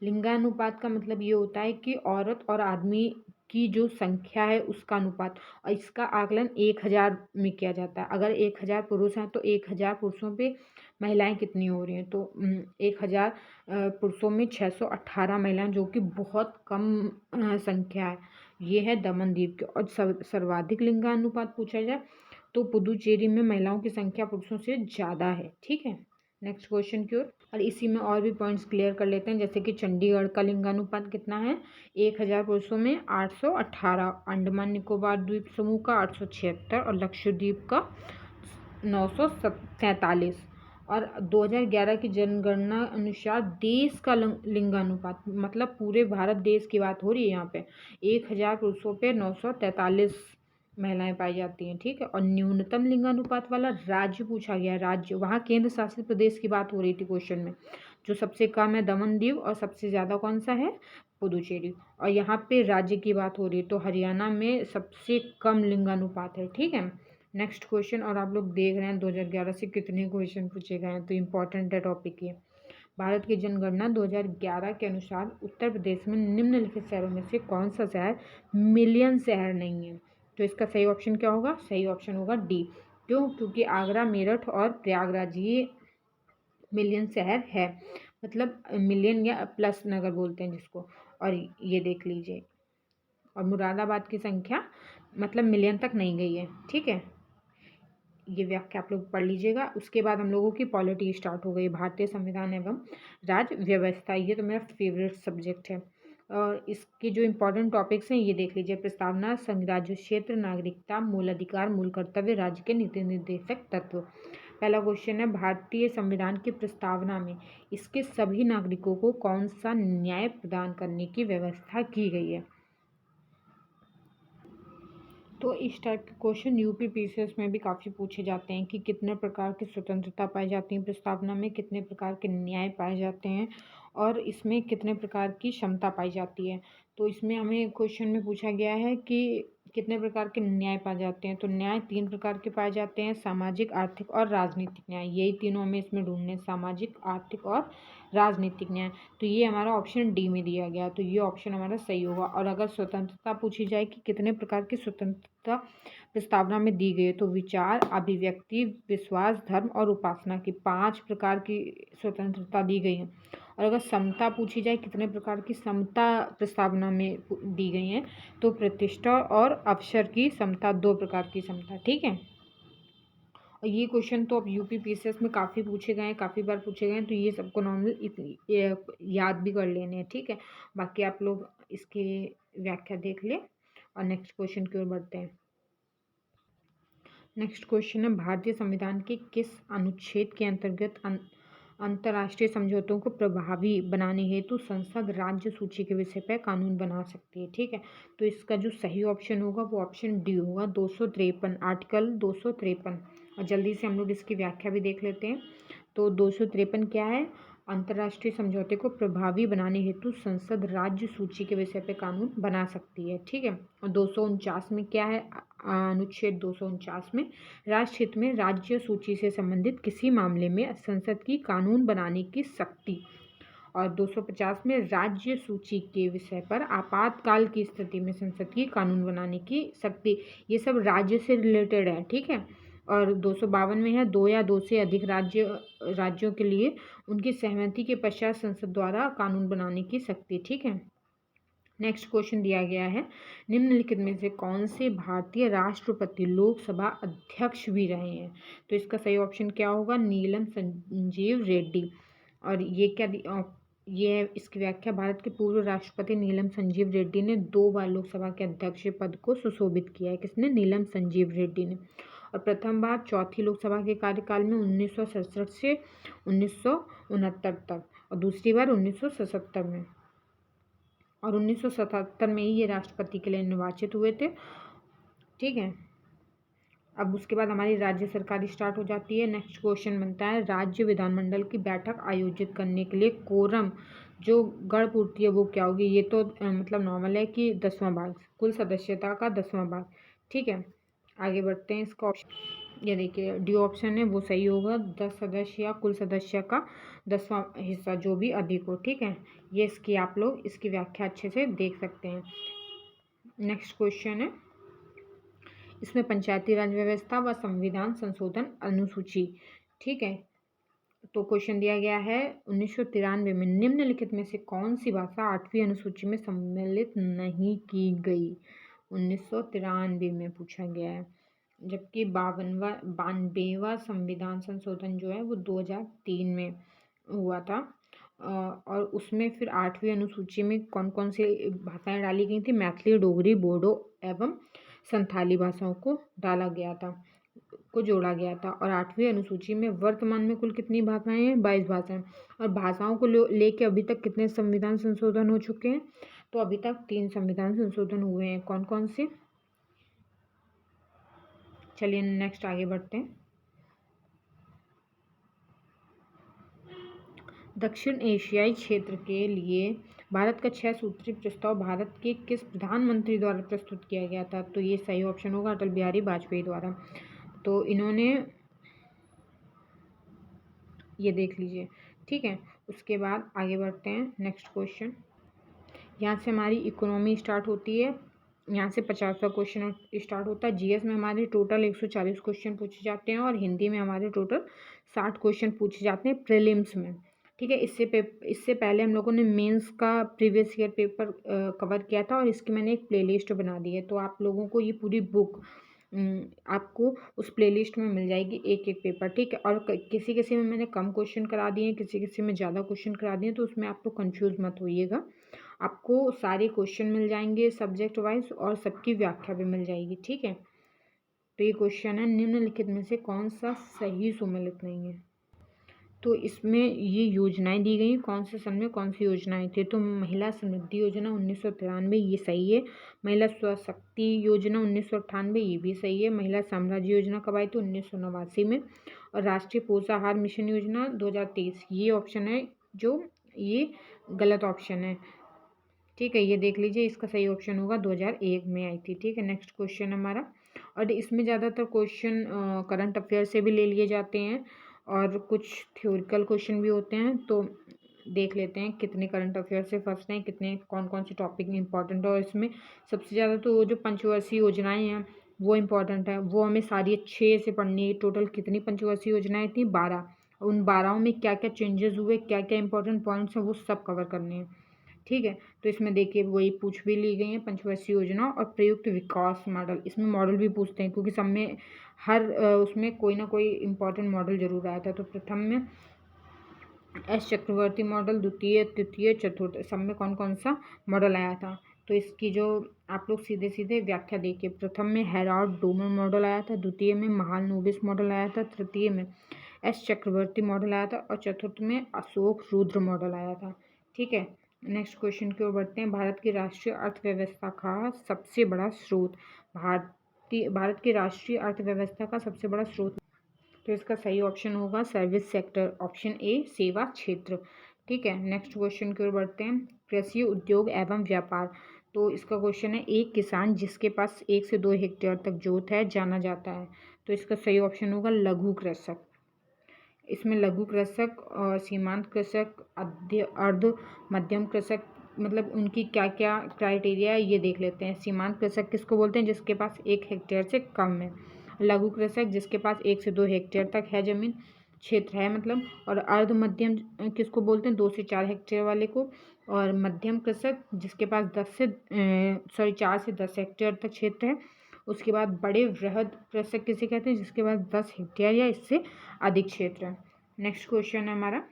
लिंगानुपात का मतलब ये होता है कि औरत और आदमी की जो संख्या है उसका अनुपात, और इसका आकलन 1000 में किया जाता है। अगर 1000 पुरुष हैं तो 1000 पुरुषों पे महिलाएं कितनी हो रही हैं, तो 1000 पुरुषों में 618 महिलाएं, जो कि बहुत कम संख्या है। ये है दमनदीप के। और सर्वाधिक लिंगानुपात पूछा जाए तो पुदुचेरी में महिलाओं की संख्या पुरुषों से ज़्यादा है। ठीक है, नेक्स्ट क्वेश्चन की ओर। और इसी में और भी पॉइंट्स क्लियर कर लेते हैं, जैसे कि चंडीगढ़ का लिंगानुपात कितना है, 1000 पुरुषों में 818, अंडमान निकोबार द्वीप समूह का 876 और लक्षद्वीप का 943। और 2011 की जनगणना अनुसार देश का लिंगानुपात, मतलब पूरे भारत देश की बात हो रही है यहाँ पे, 1000 पुरुषों पे 943 महिलाएं पाई जाती हैं। ठीक है, और न्यूनतम लिंगानुपात वाला राज्य पूछा गया है, राज्य वहाँ केंद्र शासित प्रदेश की बात हो रही थी क्वेश्चन में। जो सबसे कम है दमन-दीव, और सबसे ज़्यादा कौन सा है, पुदुचेरी। और यहाँ पे राज्य की बात हो रही है तो हरियाणा में सबसे कम लिंगानुपात है। ठीक है, नेक्स्ट क्वेश्चन। और आप लोग देख रहे हैं 2011 से कितने क्वेश्चन पूछे गए हैं, तो इम्पोर्टेंट है टॉपिक ये। भारत की जनगणना 2011 के अनुसार उत्तर प्रदेश में निम्नलिखित शहरों में से कौन सा शहर मिलियन शहर नहीं है, तो इसका सही ऑप्शन क्या होगा, सही ऑप्शन होगा डी। क्यों, क्योंकि आगरा, मेरठ और प्रयागराज ये मिलियन शहर है, मतलब मिलियन या प्लस नगर बोलते हैं जिसको। और ये देख लीजिए, और मुरादाबाद की संख्या मतलब मिलियन तक नहीं गई है। ठीक है, ये व्याख्या आप लोग पढ़ लीजिएगा। उसके बाद हम लोगों की पॉलिटी स्टार्ट हो गई, भारतीय संविधान एवं राज्य व्यवस्था। ये तो मेरा फेवरेट सब्जेक्ट है। और इसके जो इम्पोर्टेंट टॉपिक्स हैं ये देख लीजिए, प्रस्तावना, संघ राज्य क्षेत्र, नागरिकता, मूल अधिकार, मूल कर्तव्य, राज्य के नीति निर्देशक तत्व। पहला क्वेश्चन है, भारतीय संविधान की प्रस्तावना में इसके सभी नागरिकों को कौन सा न्याय प्रदान करने की व्यवस्था की गई है। तो इस टाइप के क्वेश्चन यूपी पीसीएस में भी काफ़ी पूछे जाते हैं कि कितने प्रकार की स्वतंत्रता पाई जाती है प्रस्तावना में, कितने प्रकार के न्याय पाए जाते हैं, और इसमें कितने प्रकार की क्षमता पाई जाती है। तो इसमें हमें क्वेश्चन में पूछा गया है कि कितने प्रकार के न्याय पाए जाते हैं, तो न्याय 3 प्रकार के पाए जाते हैं, सामाजिक, आर्थिक और राजनीतिक न्याय। यही तीनों हमें इसमें ढूंढने, सामाजिक, आर्थिक और राजनीतिक न्याय। तो ये हमारा ऑप्शन डी में दिया गया, तो ये ऑप्शन हमारा सही होगा। और अगर स्वतंत्रता पूछी जाए कि कितने प्रकार की स्वतंत्रता प्रस्तावना में दी गई है, तो विचार, अभिव्यक्ति, विश्वास, धर्म और उपासना की 5 प्रकार की स्वतंत्रता दी गई है। और अगर समता पूछी जाए कितने प्रकार की समता प्रस्तावना में दी गई है, तो प्रतिष्ठा और अवसर की समता, 2 प्रकार की समता। ठीक है, और ये क्वेश्चन तो अब यूपी पीसीएस में काफ़ी पूछे गए हैं, काफ़ी बार पूछे गए हैं, तो ये सबको नॉर्मल याद भी कर लेने हैं। ठीक है, बाकी आप लोग इसकी व्याख्या देख लें। और नेक्स्ट क्वेश्चन की ओर बढ़ते हैं। नेक्स्ट क्वेश्चन है, भारतीय संविधान के किस अनुच्छेद के अंतर्गत अंतर्राष्ट्रीय समझौतों को प्रभावी बनाने हेतु संसद राज्य सूची के विषय पर कानून बना सकती है। ठीक है, तो इसका जो सही ऑप्शन होगा वो ऑप्शन डी होगा, 253, आर्टिकल 253। और जल्दी से हम लोग इसकी व्याख्या भी देख लेते हैं। तो 253 क्या है, अंतर्राष्ट्रीय समझौते को प्रभावी बनाने हेतु संसद राज्य सूची के विषय पर कानून बना सकती है। ठीक है, और 249 में क्या है, अनुच्छेद 249 में राष्ट्र हित में राज्य सूची से संबंधित किसी मामले में संसद की कानून बनाने की शक्ति। और 250 में राज्य सूची के विषय पर आपातकाल की स्थिति में संसद की कानून बनाने की शक्ति। ये सब राज्य से रिलेटेड है। ठीक है, और 252 में है, 2 या 2 से अधिक राज्यों के लिए उनकी सहमति के पश्चात संसद द्वारा कानून बनाने की शक्ति। ठीक है, नेक्स्ट क्वेश्चन दिया गया है, निम्नलिखित में से कौन से भारतीय राष्ट्रपति लोकसभा अध्यक्ष भी रहे हैं, तो इसका सही ऑप्शन क्या होगा, नीलम संजीव रेड्डी। और ये इसकी व्याख्या, भारत के पूर्व राष्ट्रपति नीलम संजीव रेड्डी ने 2 बार लोकसभा के अध्यक्ष पद को सुशोभित किया है। किसने, नीलम संजीव रेड्डी ने। और प्रथम बार चौथी लोकसभा के कार्यकाल में 1967 से 1969 तक, और दूसरी बार 1977 में, और 1977 में ही ये राष्ट्रपति के लिए निर्वाचित हुए थे। ठीक है, अब उसके बाद हमारी राज्य सरकार स्टार्ट हो जाती है। नेक्स्ट क्वेश्चन बनता है, राज्य विधानमंडल की बैठक आयोजित करने के लिए कोरम जो गण पूर्ति है वो क्या होगी। ये तो मतलब नॉर्मल है कि 10वां भाग, कुल सदस्यता का 10वां भाग। ठीक है, आगे बढ़ते हैं। इसका ऑप्शन ये देखिए, डी ऑप्शन है वो सही होगा, 10 सदस्य या कुल सदस्य का 10वां हिस्सा, जो भी अधिक हो। ठीक है, ये इसकी आप लोग इसकी व्याख्या अच्छे से देख सकते हैं। नेक्स्ट क्वेश्चन है, इसमें पंचायती राज व्यवस्था व संविधान संशोधन अनुसूची, ठीक है। तो क्वेश्चन दिया गया है 1993 में निम्नलिखित में से कौन सी भाषा 8वीं अनुसूची में सम्मिलित नहीं की गई। 1993 में पूछा गया है, जबकि 92वां संविधान संशोधन जो है वो 2003 में हुआ था। और उसमें फिर 8वीं अनुसूची में कौन कौन सी भाषाएं डाली गई थी, मैथिली, डोगरी, बोडो एवं संथाली भाषाओं को डाला गया था, को जोड़ा गया था। और 8वीं अनुसूची में वर्तमान में कुल कितनी भाषाएं हैं, 22 भाषाएं। और भाषाओं को लेके अभी तक कितने संविधान संशोधन हो चुके हैं, तो अभी तक 3 संविधान संशोधन हुए हैं। कौन कौन से, चलिए नेक्स्ट आगे बढ़ते हैं। दक्षिण एशियाई क्षेत्र के लिए भारत का 6 सूत्री प्रस्ताव भारत के किस प्रधानमंत्री द्वारा प्रस्तुत किया गया था। तो ये सही ऑप्शन होगा अटल बिहारी वाजपेयी द्वारा। तो इन्होंने, ये देख लीजिए, ठीक है। उसके बाद आगे बढ़ते हैं नेक्स्ट क्वेश्चन। यहाँ से हमारी इकोनॉमी स्टार्ट होती है, यहाँ से 50वां क्वेश्चन स्टार्ट होता है। जीएस में हमारे टोटल 140 क्वेश्चन पूछे जाते हैं और हिंदी में हमारे टोटल 60 क्वेश्चन पूछे जाते हैं प्रीलिम्स में, ठीक है। इससे पहले हम लोगों ने मेंस का प्रीवियस ईयर पेपर कवर किया था और इसकी मैंने एक प्लेलिस्ट बना दी है। तो आप लोगों को ये पूरी बुक आपको उस प्लेलिस्ट में मिल जाएगी, एक एक पेपर, ठीक है। और किसी किसी में मैंने कम क्वेश्चन करा दिए हैं, किसी किसी में ज़्यादा क्वेश्चन करा दिए हैं, तो उसमें आप लोग कंफ्यूज मत होइएगा। आपको सारे क्वेश्चन मिल जाएंगे सब्जेक्ट वाइज और सबकी व्याख्या भी मिल जाएगी, ठीक है। तो ये क्वेश्चन है, निम्नलिखित में से कौन सा सही सुमेलित नहीं है। तो इसमें ये योजनाएं दी गई, कौन से सन में कौन सी योजनाएं थी। तो महिला समृद्धि योजना 1993, ये सही है। महिला स्वशक्ति योजना 1998, ये भी सही है। महिला साम्राज्य योजना कब आई थी, 1989 में। और राष्ट्रीय पोषाहार मिशन योजना 2023, ये ऑप्शन है जो ये गलत ऑप्शन है, ठीक है। ये देख लीजिए, इसका सही ऑप्शन होगा 2001 में आई थी, ठीक है। नेक्स्ट क्वेश्चन हमारा, और इसमें ज़्यादातर क्वेश्चन करंट अफेयर से भी ले लिए जाते हैं और कुछ थ्योरिकल क्वेश्चन भी होते हैं। तो देख लेते हैं कितने करंट अफेयर से फंसते हैं, कितने कौन कौन सी टॉपिक इंपॉर्टेंट है। और इसमें सबसे ज़्यादा तो वो जो पंचवर्षीय योजनाएं हैं वो इम्पॉर्टेंट है, वो हमें सारी अच्छे से पढ़नी है। टोटल कितनी पंचवर्षीय योजनाएं थी, 12। उन 12 में क्या क्या चेंजेस हुए, क्या क्या इंपॉर्टेंट पॉइंट्स हैं, वो सब कवर करने हैं, ठीक है। तो इसमें देखिए वही पूछ भी ली गई है, पंचवर्षीय योजना और प्रयुक्त विकास मॉडल। इसमें मॉडल भी पूछते हैं क्योंकि सब में हर उसमें कोई ना कोई इम्पोर्टेंट मॉडल जरूर आया था। तो प्रथम में एस चक्रवर्ती मॉडल, द्वितीय, तृतीय, चतुर्थ, सब में कौन कौन सा मॉडल आया था। तो इसकी जो आप लोग सीधे सीधे व्याख्या देखिए, प्रथम में हेराल्ड डोमर मॉडल आया था, द्वितीय में महालनोबिस मॉडल आया था, तृतीय में एस चक्रवर्ती मॉडल आया था और चतुर्थ में अशोक रुद्र मॉडल आया था, ठीक है। नेक्स्ट क्वेश्चन की ओर बढ़ते हैं। भारत की राष्ट्रीय अर्थव्यवस्था का सबसे बड़ा स्रोत, भारत की राष्ट्रीय अर्थव्यवस्था का सबसे बड़ा स्रोत, तो इसका सही ऑप्शन होगा सर्विस सेक्टर, ऑप्शन ए, सेवा क्षेत्र, ठीक है। नेक्स्ट क्वेश्चन की ओर बढ़ते हैं। कृषि उद्योग एवं व्यापार, तो इसका क्वेश्चन है, एक किसान जिसके पास 1 से 2 हेक्टेयर तक जोत है जाना जाता है। तो इसका सही ऑप्शन होगा लघु कृषक। इसमें लघु कृषक और सीमांत कृषक, अर्ध मध्यम कृषक, मतलब उनकी क्या क्या क्राइटेरिया है ये देख लेते हैं। सीमांत कृषक किसको बोलते हैं, जिसके पास 1 हेक्टेयर से कम है। लघु कृषक जिसके पास 1 से 2 हेक्टेयर तक है जमीन, क्षेत्र है मतलब। और अर्ध मध्यम किसको बोलते हैं, 2 से 4 हेक्टेयर वाले को। और मध्यम कृषक जिसके पास 4 से 10 हेक्टेयर तक क्षेत्र है। उसके बाद बड़े वृहद कृषक किसे कहते हैं, जिसके पास 10 हेक्टेयर या इससे अधिक क्षेत्र है। नेक्स्ट क्वेश्चन है हमारा,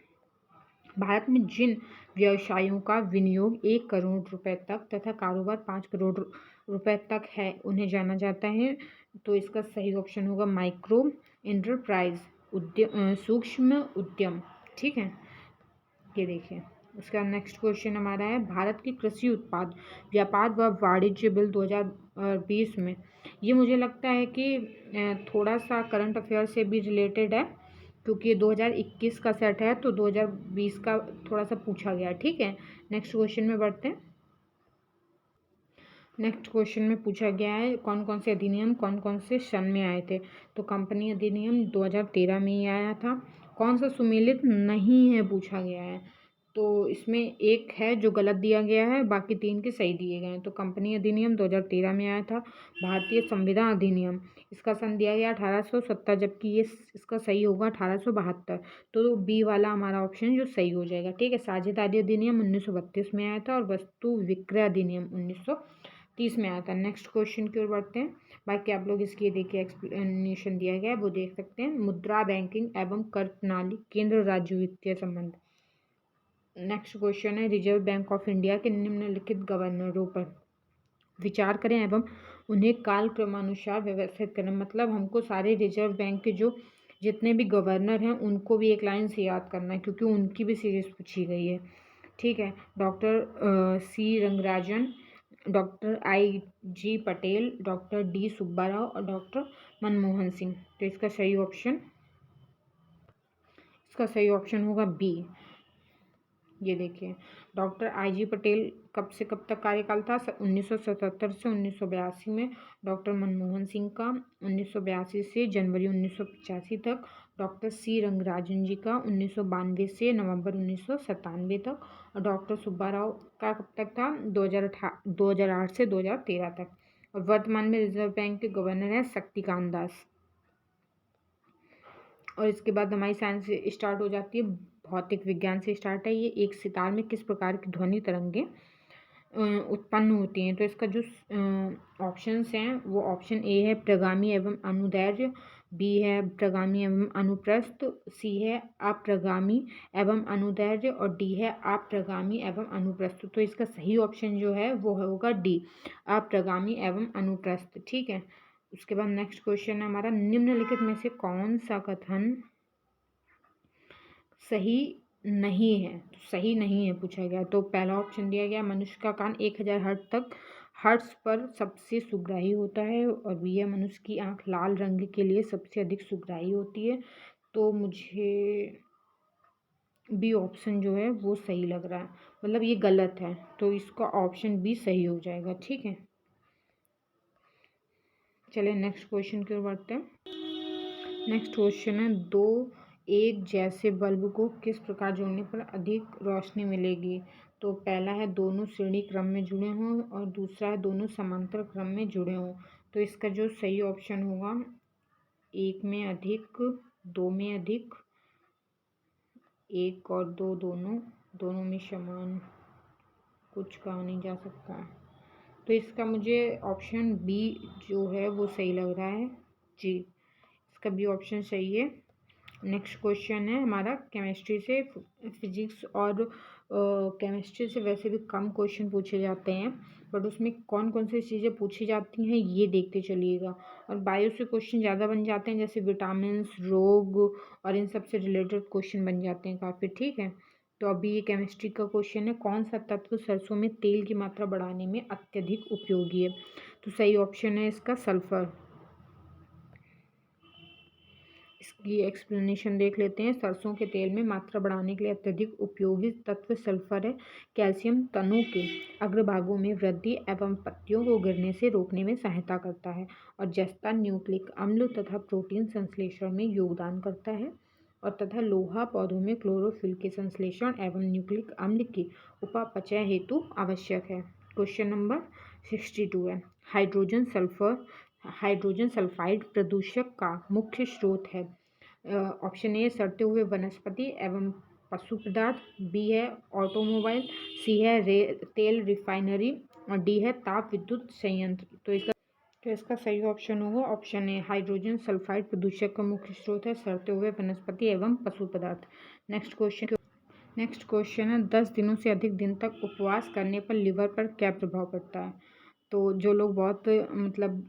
भारत में जिन व्यवसायों का विनियोग 1 करोड़ रुपए तक तथा कारोबार 5 करोड़ रुपए तक है उन्हें जाना जाता है। तो इसका सही ऑप्शन होगा माइक्रो एंटरप्राइज, उद्यम, सूक्ष्म उद्यम, ठीक है। ये देखिए, उसका नेक्स्ट क्वेश्चन हमारा है, भारत की कृषि उत्पाद व्यापार व वाणिज्य बिल 2020 में, ये मुझे लगता है कि थोड़ा सा करंट अफेयर से भी रिलेटेड है क्योंकि ये 2021 का सेट है, तो 2020 का थोड़ा सा पूछा गया, ठीक है। नेक्स्ट क्वेश्चन में बढ़ते हैं। नेक्स्ट क्वेश्चन में पूछा गया है कौन कौन से अधिनियम कौन कौन से सन में आए थे। तो कंपनी अधिनियम 2013 में ही आया था। कौन सा सुमेलित नहीं है पूछा गया है, तो इसमें एक है जो गलत दिया गया है, बाकी 3 के सही दिए गए हैं। तो कंपनी अधिनियम 2013 में आया था। भारतीय संविधान अधिनियम, इसका सन दिया गया 1870, जबकि ये इसका सही होगा 1872। तो बी वाला हमारा ऑप्शन जो सही हो जाएगा। ठीक है। साझेदारी अधिनियम 1932 में आया था और वस्तु विक्रय अधिनियम 1930 में आया था। नेक्स्ट क्वेश्चन की ओर बढ़ते हैं। बाकी आप लोग इसकी देखिए एक्सप्लेनेशन दिया गया है, वो देख सकते हैं। मुद्रा, बैंकिंग एवं कर प्रणाली, केंद्र राज्य वित्तीय संबंध। नेक्स्ट क्वेश्चन है, रिजर्व बैंक ऑफ इंडिया के निम्नलिखित गवर्नरों पर विचार करें एवं उन्हें कालक्रमानुसार व्यवस्थित करें। मतलब हमको सारे रिजर्व बैंक के जो जितने भी गवर्नर हैं उनको भी एक लाइन से याद करना है, क्योंकि उनकी भी सीरीज पूछी गई है। ठीक है। Doctor C Rangarajan, doctor IG Patel, doctor D Subbarao और डॉक्टर मनमोहन सिंह। तो इसका सही ऑप्शन होगा बी। ये देखिए, डॉक्टर IG पटेल कब से कब तक कार्यकाल था? 1977 से 1982 में। डॉक्टर मनमोहन सिंह का 1982 से जनवरी 1985 तक। डॉक्टर सी रंगराजन जी का 1992 से नवंबर 1997 तक। और डॉक्टर सुब्बाराव का कब तक था? 2008 से 2013 तक। और वर्तमान में रिजर्व बैंक के गवर्नर हैं शक्तिकांत दास। और इसके बाद हमारी साइंस से स्टार्ट हो जाती है, भौतिक विज्ञान से स्टार्ट है। ये एक सितार में किस प्रकार की ध्वनि तरंगें उत्पन्न होती हैं? तो इसका जो ऑप्शंस हैं वो ऑप्शन ए है प्रगामी एवं अनुदैर्घ्य, बी है प्रगामी एवं अनुप्रस्थ, सी है अप्रगामी एवं अनुदैर्घ्य और डी है अप्रगामी एवं अनुप्रस्थ। तो इसका सही ऑप्शन जो है वो होगा डी, अप्रगामी एवं अनुप्रस्थ। ठीक है। उसके बाद नेक्स्ट क्वेश्चन है हमारा, निम्नलिखित में से कौन सा कथन सही नहीं है? तो सही नहीं है पूछा गया। तो पहला ऑप्शन दिया गया, मनुष्य का कान 1000 हर्ट्ज पर सबसे सुग्राही होता है। और बी है, मनुष्य की आंख लाल रंग के लिए सबसे अधिक सुग्राही होती है। तो मुझे बी ऑप्शन जो है वो सही लग रहा है, मतलब ये गलत है। तो इसका ऑप्शन बी सही हो जाएगा। ठीक है। चलिए नेक्स्ट क्वेश्चन की ओर बढ़ते हैं। नेक्स्ट क्वेश्चन है, दो एक जैसे बल्ब को किस प्रकार जोड़ने पर अधिक रोशनी मिलेगी? तो पहला है दोनों श्रेणी क्रम में जुड़े हों और दूसरा है दोनों समांतर क्रम में जुड़े हों। तो इसका जो सही ऑप्शन होगा, एक में अधिक, दो में अधिक, एक और दो दोनों में समान, कुछ कहा नहीं जा सकता। तो इसका मुझे ऑप्शन बी जो है वो सही लग रहा है जी, इसका बी ऑप्शन सही है। नेक्स्ट क्वेश्चन है हमारा केमिस्ट्री से। फिजिक्स और केमिस्ट्री से वैसे भी कम क्वेश्चन पूछे जाते हैं, बट उसमें कौन कौन सी चीज़ें पूछी जाती हैं ये देखते चलिएगा। और बायो से क्वेश्चन ज़्यादा बन जाते हैं, जैसे विटामिन, रोग और इन सब से रिलेटेड क्वेश्चन बन जाते हैं काफ़ी। ठीक है। तो अभी ये केमिस्ट्री का क्वेश्चन है, कौन सा तत्व सरसों में तेल की मात्रा बढ़ाने में अत्यधिक उपयोगी है? तो सही ऑप्शन है इसका सल्फर। इसकी एक्सप्लेनेशन देख लेते हैं। सरसों के तेल में मात्रा बढ़ाने के लिए अत्यधिक उपयोगी तत्व सल्फर है। कैल्शियम तनों के अग्रभागों में वृद्धि एवं पत्तियों को गिरने से रोकने में सहायता करता है और जस्ता न्यूक्लिक अम्ल तथा प्रोटीन संश्लेषण में योगदान करता है और तथा लोहा पौधों में क्लोरोफिल के संश्लेषण एवं न्यूक्लिक अम्ल की उपापचय हेतु आवश्यक है। क्वेश्चन नंबर 62 है, हाइड्रोजन सल्फाइड प्रदूषक का मुख्य स्रोत है। ऑप्शन ए सड़ते हुए वनस्पति एवं पशु पदार्थ, बी है ऑटोमोबाइल, सी है तेल रिफाइनरी और डी है ताप विद्युत संयंत्र। तो इसका सही ऑप्शन होगा ऑप्शन ए, हाइड्रोजन सल्फाइड प्रदूषक का मुख्य स्रोत है, सड़ते हुए वनस्पति एवं पशु पदार्थ। नेक्स्ट क्वेश्चन है 10 दिनों से अधिक दिन तक उपवास करने पर लिवर पर क्या प्रभाव पड़ता है? तो जो लोग बहुत मतलब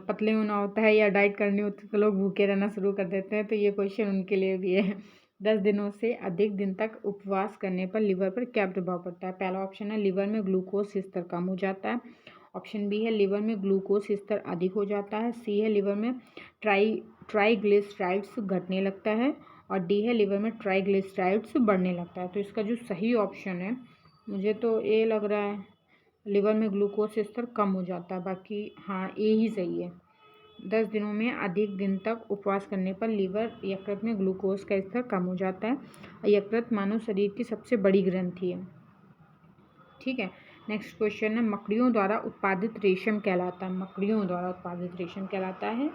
पतले होना होता है या डाइट करनी होती है तो लोग भूखे रहना शुरू कर देते हैं, तो ये क्वेश्चन उनके लिए भी है। 10 दिनों से अधिक दिन तक उपवास करने पर लिवर पर क्या प्रभाव पड़ता है? पहला ऑप्शन है लिवर में ग्लूकोज स्तर कम हो जाता है। ऑप्शन बी है लिवर में ग्लूकोज स्तर अधिक हो जाता है। सी है लिवर में ट्राइग्लिसराइड्स घटने लगता है और डी है लिवर में ट्राइग्लिसराइड्स बढ़ने लगता है। तो इसका जो सही ऑप्शन है, मुझे तो ए लग रहा है, लिवर में ग्लूकोज स्तर कम हो जाता है। बाकी हाँ, ए ही सही है। 10 दिनों में अधिक दिन तक उपवास करने पर लीवर यकृत में ग्लूकोज का स्तर कम हो जाता है। यकृत मानव शरीर की सबसे बड़ी ग्रंथि है। ठीक है, नेक्स्ट क्वेश्चन है, मकड़ियों द्वारा उत्पादित रेशम कहलाता है। मकड़ियों द्वारा उत्पादित रेशम कहलाता है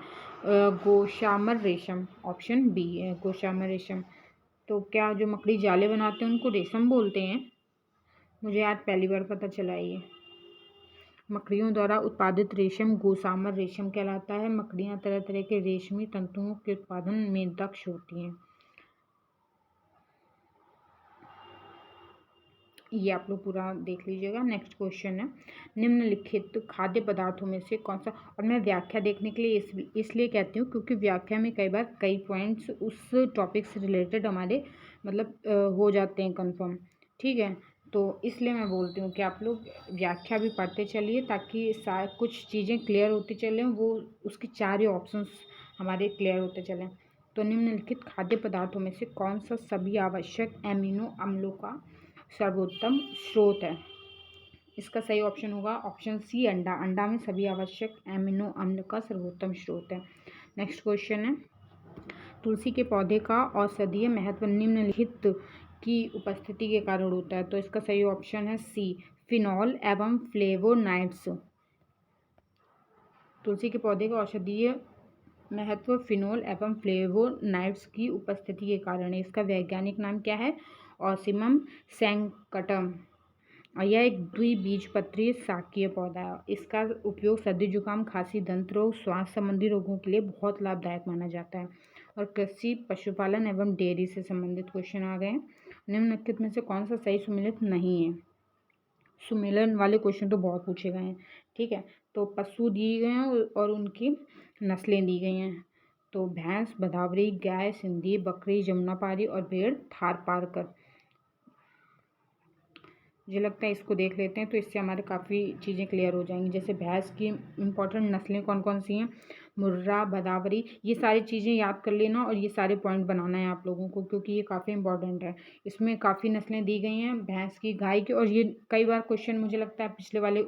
गोशामर रेशम। ऑप्शन बी है गोशामर रेशम। तो क्या जो मकड़ी जाले बनाते हैं उनको रेशम बोलते हैं? मुझे आज पहली बार पता चला ये। मकड़ियों द्वारा उत्पादित रेशम गोशामर रेशम कहलाता है। मकड़ियाँ तरह तरह के रेशमी तंतुओं के उत्पादन में दक्ष होती हैं। ये आप लोग पूरा देख लीजिएगा। नेक्स्ट क्वेश्चन है, निम्नलिखित खाद्य पदार्थों में से कौन सा, और मैं व्याख्या देखने के लिए इसलिए कहती हूँ क्योंकि व्याख्या में कई बार कई पॉइंट्स उस टॉपिक से रिलेटेड हमारे मतलब हो जाते हैं कंफर्म। ठीक है, तो इसलिए मैं बोलती हूँ कि आप लोग व्याख्या भी पढ़ते चलिए ताकि कुछ चीज़ें क्लियर होती चलें, वो उसके चार ही ऑप्शंस हमारे क्लियर होते चलें। तो निम्नलिखित खाद्य पदार्थों में से कौन सा सभी आवश्यक एमिनो अम्लों का सर्वोत्तम स्रोत है? इसका सही ऑप्शन होगा ऑप्शन सी अंडा। अंडा में सभी आवश्यक एमिनो अम्ल का सर्वोत्तम स्रोत है। नेक्स्ट क्वेश्चन है, तुलसी के पौधे का औषधीय महत्व निम्नलिखित की उपस्थिति के कारण होता है। तो इसका सही ऑप्शन है सी फिनॉल एवं फ्लेवोनाइड्स। तुलसी के पौधे का औषधीय महत्व फिनोल एवं फ्लेवोनाइड्स की उपस्थिति के कारण है। इसका वैज्ञानिक नाम क्या है? ऑसिमम सैंकटम। और यह एक द्विबीजपत्री शाकीय पौधा है। इसका उपयोग सर्दी जुकाम खांसी दंत रोग श्वास संबंधी रोगों के लिए बहुत लाभदायक माना जाता है। और कृषि पशुपालन एवं डेयरी से संबंधित क्वेश्चन आ गए हैं। निम्नलिखित में से कौन सा सही सुमेलित नहीं है? सुमेलन वाले क्वेश्चन तो बहुत पूछे गए हैं। ठीक है, तो पशु दिए गए हैं और उनकी नस्लें दी गई हैं। तो भैंस, भदावरी, गाय, सिंधी, बकरी, जमुनापारी और भेड़ थारपारकर। मुझे लगता है इसको देख लेते हैं तो इससे हमारे काफ़ी चीज़ें क्लियर हो जाएंगी। जैसे भैंस की इंपॉर्टेंट नस्लें कौन कौन सी हैं? मुर्रा, भदावरी, ये सारी चीज़ें याद कर लेना और ये सारे पॉइंट बनाना है आप लोगों को क्योंकि ये काफ़ी इंपॉर्टेंट है। इसमें काफ़ी नस्लें दी गई हैं भैंस की, गाय की, और ये कई बार क्वेश्चन मुझे लगता है पिछले वाले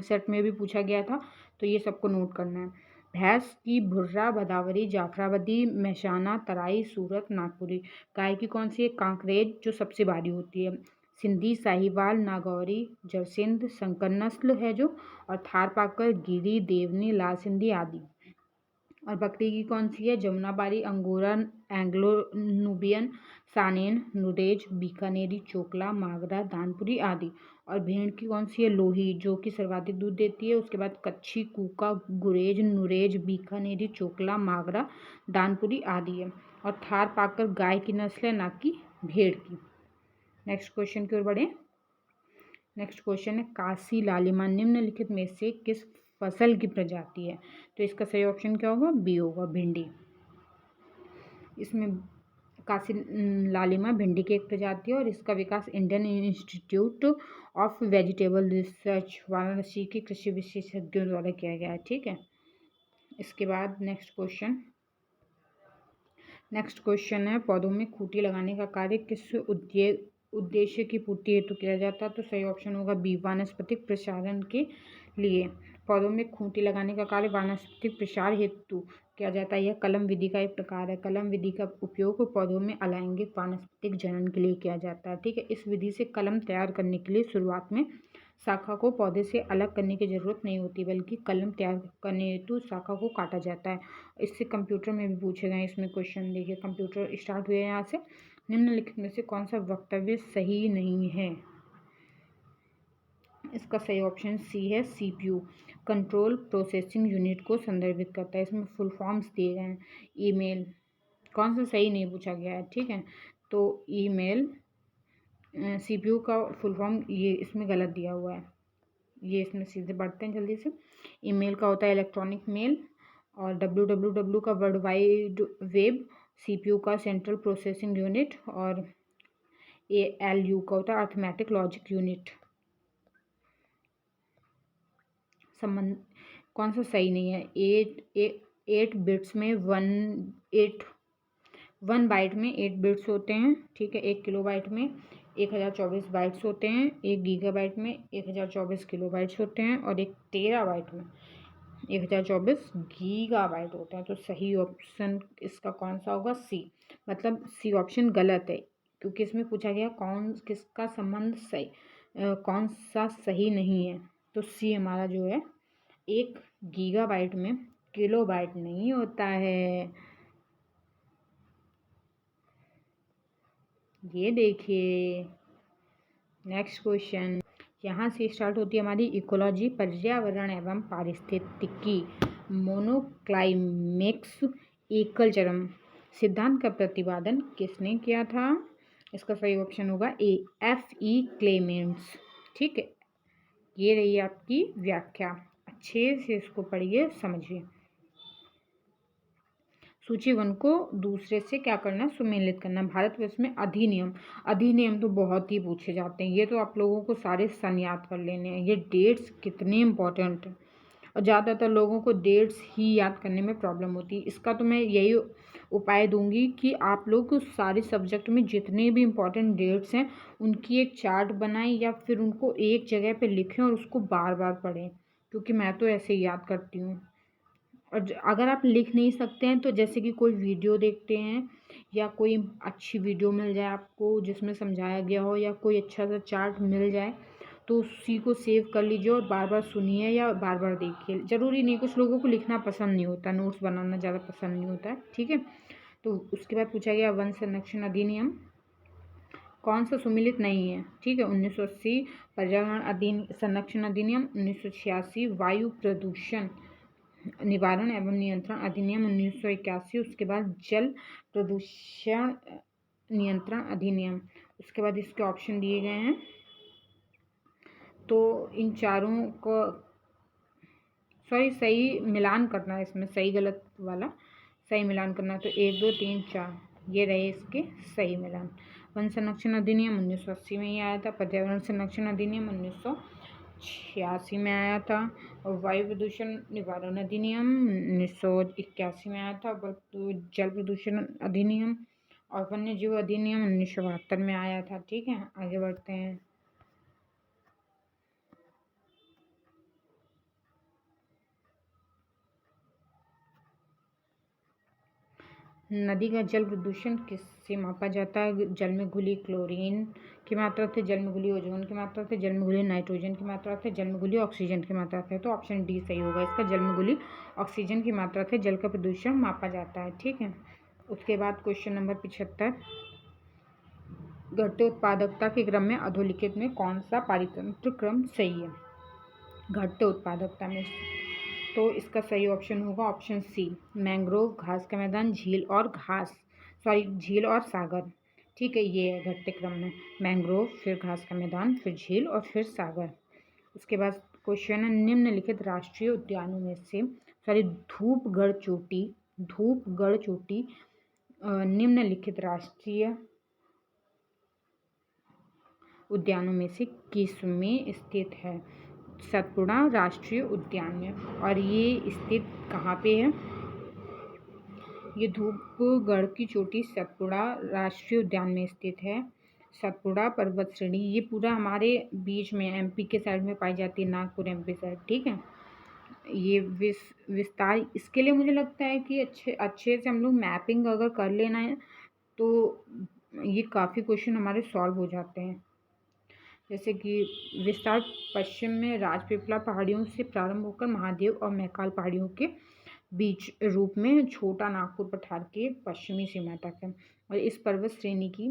सेट में भी पूछा गया था, तो ये सबको नोट करना है। भैंस की भुर्रा, भदावरी, जाफराबादी, मेहसाना, तराई, सूरत, नागपुरी। गाय की कौन सी है? कांकरेज, जो सबसे भारी होती है। सिंधी, साहिवाल, नागौरी, जरसिंध, संकर नस्ल है जो, और थारपारकर, गिरी, देवनी, लाल सिंधी आदि। और बकरी की कौन सी है? जमुनापारी, अंगोरा, एंग्लो नुबियन, सानेन, नुरेज, बीकानेरी, चोकला, मागरा, दानपुरी आदि। और भेड़ की कौन सी है? लोही, जो कि सर्वाधिक दूध देती है। उसके बाद कच्छी, कूका, गुरेज, नुरेज, बीकानेरी, चोकला, मागरा, दानपुरी आदि है। और थारपारकर गाय की नस्ल है, ना कि भेड़ की। नेक्स्ट क्वेश्चन की ओर बढ़े। नेक्स्ट क्वेश्चन है, काशी लालिमा निम्नलिखित में से किस फसल की प्रजाति है? तो इसका सही ऑप्शन क्या होगा? बी होगा, भिंडी। इसमें काशी लालिमा भिंडी की एक प्रजाति है और इसका विकास Indian Institute of Vegetable Research Varanasi के कृषि विशेषज्ञों द्वारा किया गया है। ठीक है, इसके बाद नेक्स्ट क्वेश्चन है, पौधों में खूंटी लगाने का कार्य किस उद्देश्य की पूर्ति हेतु किया जाता है? तो सही ऑप्शन होगा बी, वानस्पतिक प्रसारण के लिए। पौधों में खूंटी लगाने का कार्य वानस्पतिक प्रसार हेतु किया जाता है। यह कलम विधि का एक प्रकार है। कलम विधि का उपयोग पौधों में अलैंगिक वानस्पतिक जनन के लिए किया जाता है। ठीक है, इस विधि से कलम तैयार करने के लिए शुरुआत में शाखा को पौधे से अलग करने की जरूरत नहीं होती, बल्कि कलम तैयार करने हेतु शाखा को काटा जाता है। इससे कंप्यूटर में भी पूछे गए। इसमें क्वेश्चन देखिए, कंप्यूटर स्टार्ट हुए यहाँ से। निम्नलिखित में से कौन सा वक्तव्य सही नहीं है? इसका सही ऑप्शन सी है, सीपीयू, कंट्रोल प्रोसेसिंग यूनिट को संदर्भित करता है। इसमें फुल फॉर्म्स दिए गए हैं। ईमेल कौन सा सही नहीं पूछा गया है। ठीक है, तो ईमेल सीपीयू का फुल फॉर्म ये इसमें गलत दिया हुआ है। ये इसमें सीधे बढ़ते हैं जल्दी से। ईमेल का होता है इलेक्ट्रॉनिक मेल, और www का वर्ल्ड वाइड वेब, सीपीयू का सेंट्रल प्रोसेसिंग यूनिट, और ALU का होता है अर्थमेटिक लॉजिक यूनिट। संबंध कौन सा सही नहीं है? 8 बिट्स में 1 बाइट में 8 बिट्स होते हैं। ठीक है, 1 किलोबाइट में 1024 बाइट्स होते हैं। 1 गीगाबाइट में 1024 किलोबाइट्स होते हैं। और 1 टेराबाइट में 1024 गीगाबाइट होता है। तो सही ऑप्शन इसका कौन सा होगा? सी। मतलब सी ऑप्शन गलत है, क्योंकि इसमें पूछा गया किसका संबंध सही कौन सा सही नहीं है। तो सी हमारा जो है, 1 गीगाबाइट में किलोबाइट नहीं होता है। ये देखिए नेक्स्ट क्वेश्चन, यहाँ से स्टार्ट होती है हमारी इकोलॉजी, पर्यावरण एवं पारिस्थितिकी, मोनोक्लाइमेक्स एकल चरम सिद्धांत का प्रतिपादन किसने किया था? इसका सही ऑप्शन होगा ए, F.E. क्लेमेंट्स। ठीक है, ये रही आपकी व्याख्या। अच्छे से इसको पढ़िए, समझिए। सूची 1 को दूसरे से क्या करना? सुमेलित करना। भारतवर्ष में अधिनियम तो बहुत ही पूछे जाते हैं। ये तो आप लोगों को सारे सन याद कर लेने हैं। ये डेट्स कितने इंपॉर्टेंट हैं, और ज़्यादातर लोगों को डेट्स ही याद करने में प्रॉब्लम होती है। इसका तो मैं यही उपाय दूंगी कि आप लोग सारे सब्जेक्ट में जितने भी इम्पोर्टेंट डेट्स हैं उनकी एक चार्ट बनाएं, या फिर उनको एक जगह पे लिखें और उसको बार बार पढ़ें, क्योंकि मैं तो ऐसे ही याद करती हूँ। और अगर आप लिख नहीं सकते हैं तो जैसे कि कोई वीडियो देखते हैं, या कोई अच्छी वीडियो मिल जाए आपको जिसमें समझाया गया हो, या कोई अच्छा सा चार्ट मिल जाए, तो उसी को सेव कर लीजिए और बार बार सुनिए या बार बार देखिए। ज़रूरी नहीं, कुछ लोगों को लिखना पसंद नहीं होता, नोट्स बनाना ज़्यादा पसंद नहीं होता है। ठीक है, तो उसके बाद पूछा गया वन संरक्षण अधिनियम कौन सा सुमेलित नहीं है? ठीक है, 1980 पर्यावरण संरक्षण अधिनियम, 1986 वायु प्रदूषण निवारण एवं नियंत्रण अधिनियम 1981, उसके बाद जल प्रदूषण नियंत्रण अधिनियम। उसके बाद इसके ऑप्शन दिए गए हैं, तो इन चारों को सही मिलान करना है, इसमें सही गलत वाला सही मिलान करना है। तो 1 2 3 4 ये रहे इसके सही मिलान। वन संरक्षण अधिनियम 1980 में ही आया था, पर्यावरण संरक्षण अधिनियम 1986 में आया था, और वायु प्रदूषण निवारण अधिनियम 1981 में आया था, जल प्रदूषण अधिनियम और वन्य जीव अधिनियम 1972 में आया था। ठीक है, आगे बढ़ते हैं। नदी का जल प्रदूषण किससे मापा जाता है? जल में घुली क्लोरीन की मात्रा से, जल में घुली ओजोन की मात्रा से, जल में घुली नाइट्रोजन की मात्रा से, जल में घुली ऑक्सीजन की मात्रा से। तो ऑप्शन डी सही होगा इसका, जल में घुली ऑक्सीजन की मात्रा से जल का प्रदूषण मापा जाता है। ठीक है, उसके बाद क्वेश्चन नंबर 75, घटते उत्पादकता के क्रम में अधोलिखित में कौन सा पारितंत्र क्रम सही है? घटते उत्पादकता में, तो इसका सही ऑप्शन होगा ऑप्शन सी, मैंग्रोव, घास का मैदान, झील और सागर। ठीक है, ये है घटते क्रम में मैंग्रोव, फिर घास का मैदान, फिर झील और फिर सागर। उसके बाद क्वेश्चन है, निम्नलिखित राष्ट्रीय उद्यानों में से धूपगढ़ चोटी निम्नलिखित राष्ट्रीय उद्यानों में से किसमें स्थित है? सतपुड़ा राष्ट्रीय उद्यान में। और ये स्थित कहाँ पे है? ये धूपगढ़ की चोटी सतपुड़ा राष्ट्रीय उद्यान में स्थित है। सतपुड़ा पर्वत श्रेणी ये पूरा हमारे बीच में एमपी के साइड में पाई जाती है, नागपुर एमपी साइड। ठीक है, ये विस्तार इसके लिए मुझे लगता है कि अच्छे से हम लोग मैपिंग अगर कर लेना है तो ये काफ़ी क्वेश्चन हमारे सॉल्व हो जाते हैं। जैसे कि विस्तार पश्चिम में राजपीपला पहाड़ियों से प्रारंभ होकर महादेव और मैकाल पहाड़ियों के बीच रूप में छोटा नागपुर पठार के पश्चिमी सीमा तक है। और इस पर्वत श्रेणी की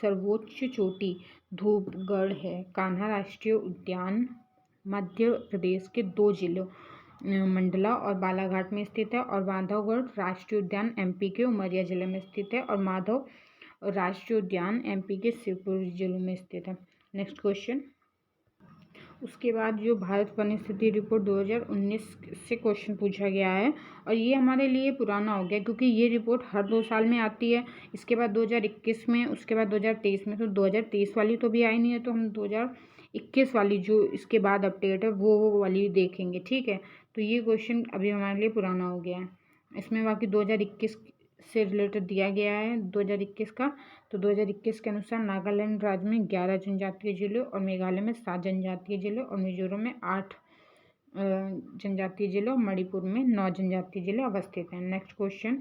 सर्वोच्च चोटी धूपगढ़ है। कान्हा राष्ट्रीय उद्यान मध्य प्रदेश के 2 जिलों मंडला और बालाघाट में स्थित है, और माधवगढ़ राष्ट्रीय उद्यान एमपी के उमरिया जिले में स्थित है, और माधव राष्ट्रीय उद्यान एमपी के शिवपुरी जिलों में स्थित है। नेक्स्ट क्वेश्चन, उसके बाद जो भारत वन स्थिति रिपोर्ट 2019 से क्वेश्चन पूछा गया है, और ये हमारे लिए पुराना हो गया क्योंकि ये रिपोर्ट हर 2 साल में आती है। इसके बाद 2021 में, उसके बाद 2023 में, तो 2023 वाली तो भी आई नहीं है, तो हम 2021 वाली जो इसके बाद अपडेट है वो वाली देखेंगे। ठीक है, तो ये क्वेश्चन अभी हमारे लिए पुराना हो गया है। इसमें बाकी 2021 से रिलेटेड दिया गया है 2021 का। तो 2021 के अनुसार नागालैंड राज्य में 11 जनजातीय जिले, और मेघालय में 7 जनजातीय जिले, और मिजोरम में 8 जनजातीय जिले और मणिपुर में 9 जनजातीय जिले अवस्थित हैं। नेक्स्ट क्वेश्चन,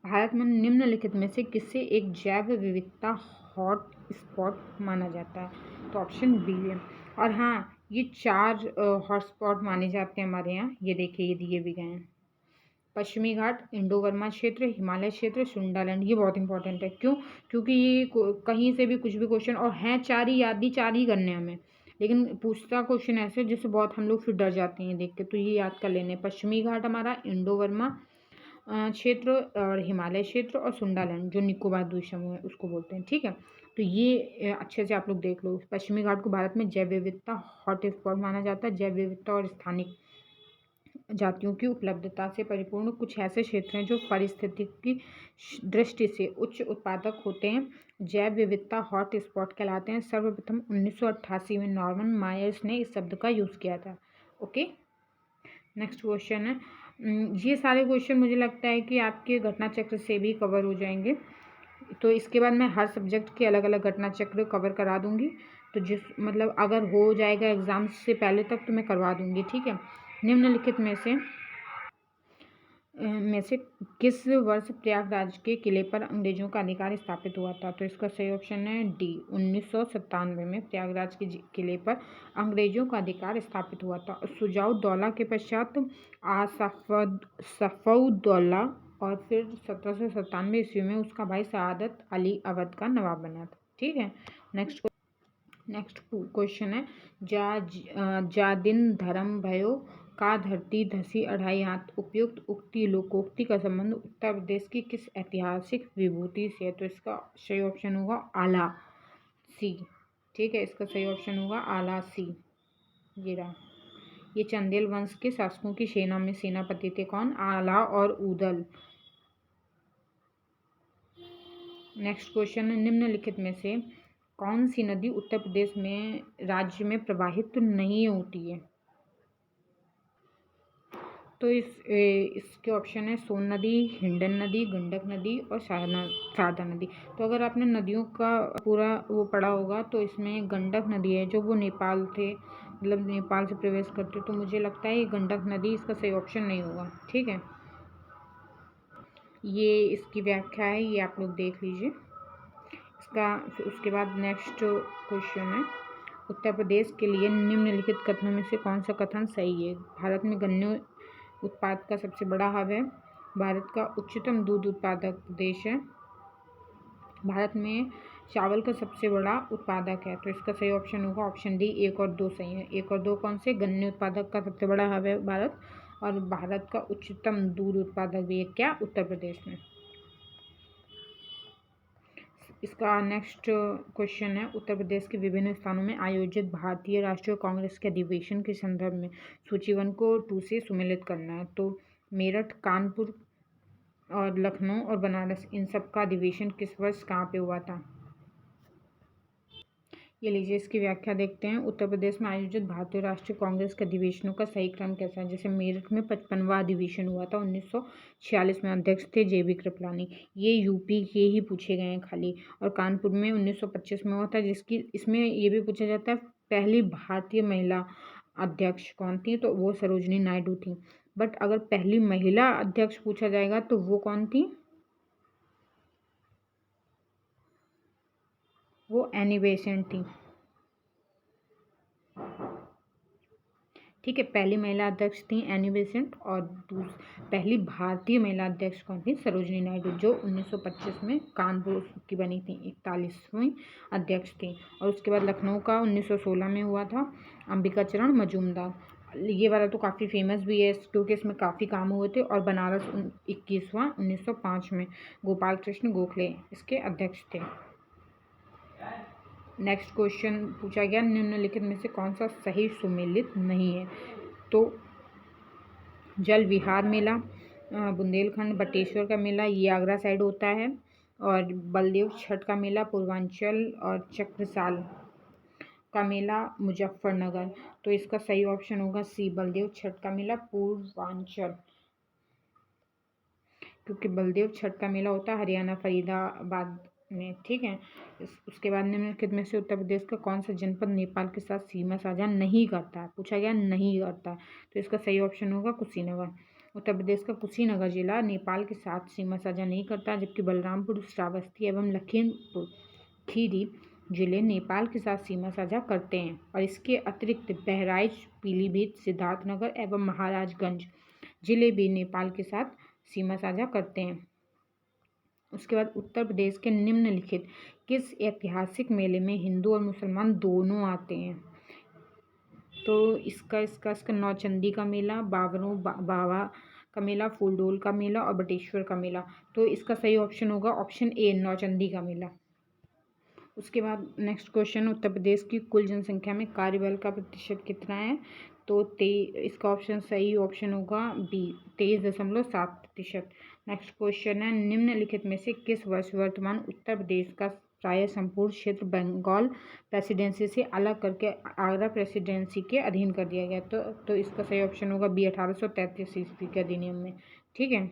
भारत में निम्नलिखित में से किसे एक जैव विविधता हॉट स्पॉट माना जाता है? तो ऑप्शन बी है। और हाँ, ये 4 हॉटस्पॉट माने जाते हैं हमारे यहाँ, ये देखिए ये दिए भी गए हैं। पश्चिमी घाट, इंडो बर्मा क्षेत्र, हिमालय क्षेत्र, सुंडालैंड। ये बहुत इंपॉर्टेंट है। क्यों? क्योंकि ये कहीं से भी कुछ भी क्वेश्चन, और हैं 4 ही, याद भी 4 ही करने हैं हमें, लेकिन पूछता क्वेश्चन ऐसे जिससे बहुत हम लोग फिर डर जाते हैं देख के, तो ये याद कर लेने। पश्चिमी घाट हमारा, इंडो बर्मा क्षेत्र और हिमालय क्षेत्र और सुंडालैंड जो निकोबार द्वीप समूह है उसको बोलते हैं। ठीक है, तो ये अच्छे से आप लोग देख लो। पश्चिमी घाट को भारत में जैव विविधता हॉट स्पॉट माना जाता है। जैव विविधता और स्थानिक जातियों की उपलब्धता से परिपूर्ण कुछ ऐसे क्षेत्र हैं जो पारिस्थितिकी की दृष्टि से उच्च उत्पादक होते हैं, जैव विविधता हॉट स्पॉट कहलाते हैं। सर्वप्रथम 1988 में नॉर्मन मायर्स ने इस शब्द का यूज़ किया था। ओके, नेक्स्ट क्वेश्चन है, ये सारे क्वेश्चन मुझे लगता है कि आपके घटना चक्र से भी कवर हो जाएंगे, तो इसके बाद मैं हर सब्जेक्ट के अलग अलग घटना चक्र कवर करा दूंगी, तो जिस मतलब अगर हो जाएगा एग्ज़ाम से पहले तक तो मैं करवा दूंगी। ठीक है, निम्नलिखित में से किस वर्ष प्रयागराज के किले पर अंग्रेजों का अधिकार स्थापित हुआ था? तो इसका सही ऑप्शन है डी, 1997 में प्रयागराज के किले पर अंग्रेजों का अधिकार स्थापित हुआ था। सुजाउद्दौला के पश्चात सफउद्दौला और फिर 1797 ईस्वी में उसका भाई सआदत अली अवध का नवाब बना था। ठीक है, नेक्स्ट क्वेश्चन है, जा दिन धर्म भयो का धरती धसी 2.5 हाथ। उपयुक्त उक्ति लोकोक्ति का संबंध उत्तर प्रदेश की किस ऐतिहासिक विभूति से है? तो इसका सही ऑप्शन होगा आला सी। ठीक है, इसका सही ऑप्शन होगा आला सी। ये रहा, ये चंदेल वंश के शासकों की सेना में सेनापति थे। कौन? आला और उदल। नेक्स्ट क्वेश्चन है, निम्नलिखित में से कौन सी नदी उत्तर प्रदेश में राज्य में प्रवाहित नहीं होती है? तो इसके ऑप्शन है सोन नदी, हिंडन नदी, गंडक नदी और शारदा नदी। तो अगर आपने नदियों का पूरा वो पढ़ा होगा तो इसमें गंडक नदी है जो वो नेपाल थे, मतलब नेपाल से प्रवेश करते, तो मुझे लगता है ये गंडक नदी इसका सही ऑप्शन नहीं होगा। ठीक है, ये इसकी व्याख्या है, ये आप लोग देख लीजिए इसका। उसके बाद नेक्स्ट क्वेश्चन है, उत्तर प्रदेश के लिए निम्नलिखित कथनों में से कौन सा कथन सही है? भारत में गन्ने उत्पाद का सबसे बड़ा हब है, भारत का उच्चतम दूध उत्पादक प्रदेश है, भारत में चावल का सबसे बड़ा उत्पादक है। तो इसका सही ऑप्शन होगा ऑप्शन डी, 1 और 2 सही है। 1 और 2 कौन से? गन्ने उत्पादक का सबसे बड़ा हब है भारत, और भारत का उच्चतम दूध उत्पादक भी है क्या? उत्तर प्रदेश में। इसका नेक्स्ट क्वेश्चन है, उत्तर प्रदेश के विभिन्न स्थानों में आयोजित भारतीय राष्ट्रीय कांग्रेस के अधिवेशन के संदर्भ में सूची 1 को 2 से सुमेलित करना है। तो मेरठ, कानपुर और लखनऊ और बनारस, इन सब का अधिवेशन किस वर्ष कहाँ पे हुआ था? ये लीजिए, इसकी व्याख्या देखते हैं। उत्तर प्रदेश में आयोजित भारतीय राष्ट्रीय कांग्रेस के अधिवेशनों का सही क्रम कैसा है? जैसे मेरठ में 55वां अधिवेशन हुआ था, 1946 में, अध्यक्ष थे JB कृपलानी। ये यूपी के ही पूछे गए हैं खाली। और कानपुर में 1925 में हुआ था, जिसकी इसमें ये भी पूछा जाता है पहली भारतीय महिला अध्यक्ष कौन थी? तो वो सरोजनी नायडू थी। बट अगर पहली महिला अध्यक्ष पूछा जाएगा तो वो कौन थी? वो एनी बेसेंट थी। ठीक है, पहली महिला अध्यक्ष थी एनी बेसेंट, और पहली भारतीय महिला अध्यक्ष कौन थी? सरोजनी नायडू, जो 1925 में कानपुर की बनी थी, 41वीं अध्यक्ष थी। और उसके बाद लखनऊ का 1916 में हुआ था, अंबिका चरण मजूमदार। ये वाला तो काफ़ी फेमस भी है क्योंकि इसमें काफ़ी काम हुए थे। और बनारस 21वां 1905 में गोपाल कृष्ण गोखले इसके अध्यक्ष थे। नेक्स्ट क्वेश्चन पूछा गया, निम्नलिखित में से कौन सा सही सुमेलित नहीं है? तो जल विहार मेला, बुंदेलखंड बटेश्वर का मेला, ये आगरा साइड होता है, और बलदेव छठ का मेला पूर्वांचल, और चक्रसाल का मेला मुजफ्फरनगर। तो इसका सही ऑप्शन होगा सी, बलदेव छठ का मेला पूर्वांचल, क्योंकि बलदेव छठ का मेला होता है हरियाणा फरीदाबाद में, ठीक है। उसके बाद निम्नलिखित में से उत्तर प्रदेश का कौन सा जनपद नेपाल के साथ सीमा साझा नहीं करता है, पूछा गया नहीं करता है। तो इसका सही ऑप्शन होगा कुशीनगर। उत्तर प्रदेश का कुशीनगर जिला नेपाल के साथ सीमा साझा नहीं करता, जबकि बलरामपुर, श्रावस्ती एवं लखीमपुर खीरी जिले नेपाल के साथ सीमा साझा करते हैं। और इसके अतिरिक्त बहराइच, पीलीभीत, सिद्धार्थनगर एवं महाराजगंज जिले भी नेपाल के साथ सीमा साझा करते हैं। उसके बाद उत्तर प्रदेश के निम्नलिखित किस ऐतिहासिक मेले में हिंदू और मुसलमान दोनों आते हैं? तो इसका नौचंदी का मेला, बाबा का मेला, फूलडोल का मेला और बटेश्वर का मेला। तो इसका सही ऑप्शन होगा ऑप्शन ए, नौचंदी का मेला। उसके बाद नेक्स्ट क्वेश्चन, उत्तर प्रदेश की कुल जनसंख्या में कार्यबल का प्रतिशत कितना है? तो इसका ऑप्शन सही ऑप्शन होगा बी, 23.7%। नेक्स्ट क्वेश्चन है, निम्नलिखित में से किस वर्ष वर्तमान उत्तर प्रदेश का प्राय संपूर्ण क्षेत्र बंगाल प्रेसिडेंसी से अलग करके आगरा प्रेसिडेंसी के अधीन कर दिया गया? तो इसका सही ऑप्शन होगा बी, 1833 ईस्वी के अधिनियम में, ठीक है।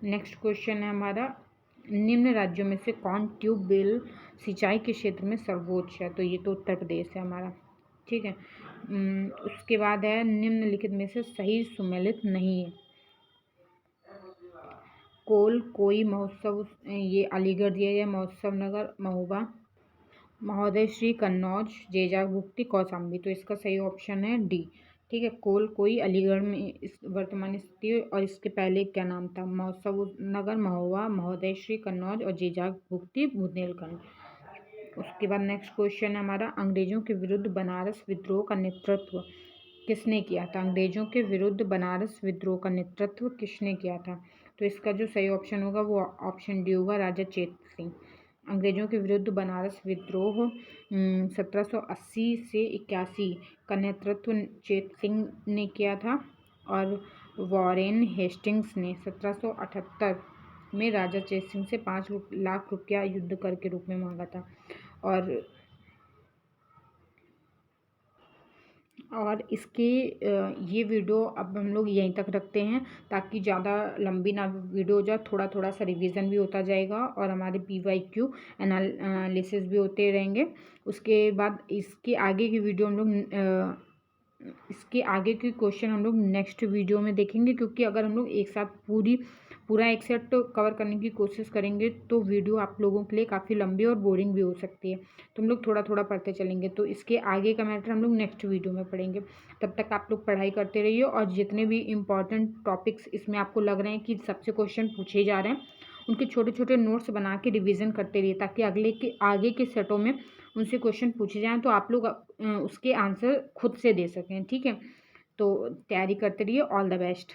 नेक्स्ट क्वेश्चन है हमारा, निम्न राज्यों में से कौन ट्यूबवेल सिंचाई के क्षेत्र में सर्वोच्च है? तो ये तो उत्तर प्रदेश है हमारा, ठीक है। उसके बाद है, निम्नलिखित में से सही सुमेलित नहीं है। कोई महोत्सव, ये अलीगढ़ दिया गया, महोत्सव नगर, महोबा, महोदय श्री, कन्नौज, जेजा भुक्ति, कौशाम्बी। तो इसका सही ऑप्शन है डी, ठीक है। कोई अलीगढ़ में इस वर्तमान स्थिति, और इसके पहले क्या नाम था? महोत्सव नगर, महोबा, महोदय श्री, कन्नौज और जेजाग भुक्ति, बुंदेलखंड। उसके बाद नेक्स्ट क्वेश्चन है हमारा, अंग्रेजों के विरुद्ध बनारस विद्रोह का नेतृत्व किसने किया था? अंग्रेजों के विरुद्ध बनारस विद्रोह का नेतृत्व किसने किया था? तो इसका जो सही ऑप्शन होगा वो ऑप्शन डी होगा, राजा चेत सिंह। अंग्रेजों के विरुद्ध बनारस विद्रोह 1780 से 81 का नेतृत्व चेत सिंह ने किया था, और वॉरेन हेस्टिंग्स ने 1778 में राजा चेत सिंह से 5 लाख रुपया युद्ध कर के रूप में मांगा था। और इसके ये वीडियो अब हम लोग यहीं तक रखते हैं, ताकि ज़्यादा लंबी ना वीडियो हो जाए, थोड़ा थोड़ा सा रिवीजन भी होता जाएगा और हमारे PYQ एनालिसिस भी होते रहेंगे। उसके बाद इसके आगे की वीडियो हम लोग इसके आगे के क्वेश्चन हम लोग नेक्स्ट वीडियो में देखेंगे, क्योंकि अगर हम लोग एक साथ पूरा एक सेट कवर करने की कोशिश करेंगे तो वीडियो आप लोगों के लिए काफ़ी लंबी और बोरिंग भी हो सकती है। तो हम लोग थोड़ा थोड़ा पढ़ते चलेंगे, तो इसके आगे का मैटर हम लोग नेक्स्ट वीडियो में पढ़ेंगे। तब तक आप लोग पढ़ाई करते रहिए, और जितने भी इम्पॉर्टेंट टॉपिक्स इसमें आपको लग रहे हैं कि सबसे क्वेश्चन पूछे जा रहे हैं, उनके छोटे छोटे नोट्स बना के रिविज़न करते रहिए, ताकि आगे के सेटों में उनसे क्वेश्चन पूछे जाएँ तो आप लोग उसके आंसर खुद से दे सकें, ठीक है। तो तैयारी करते रहिए। All the best.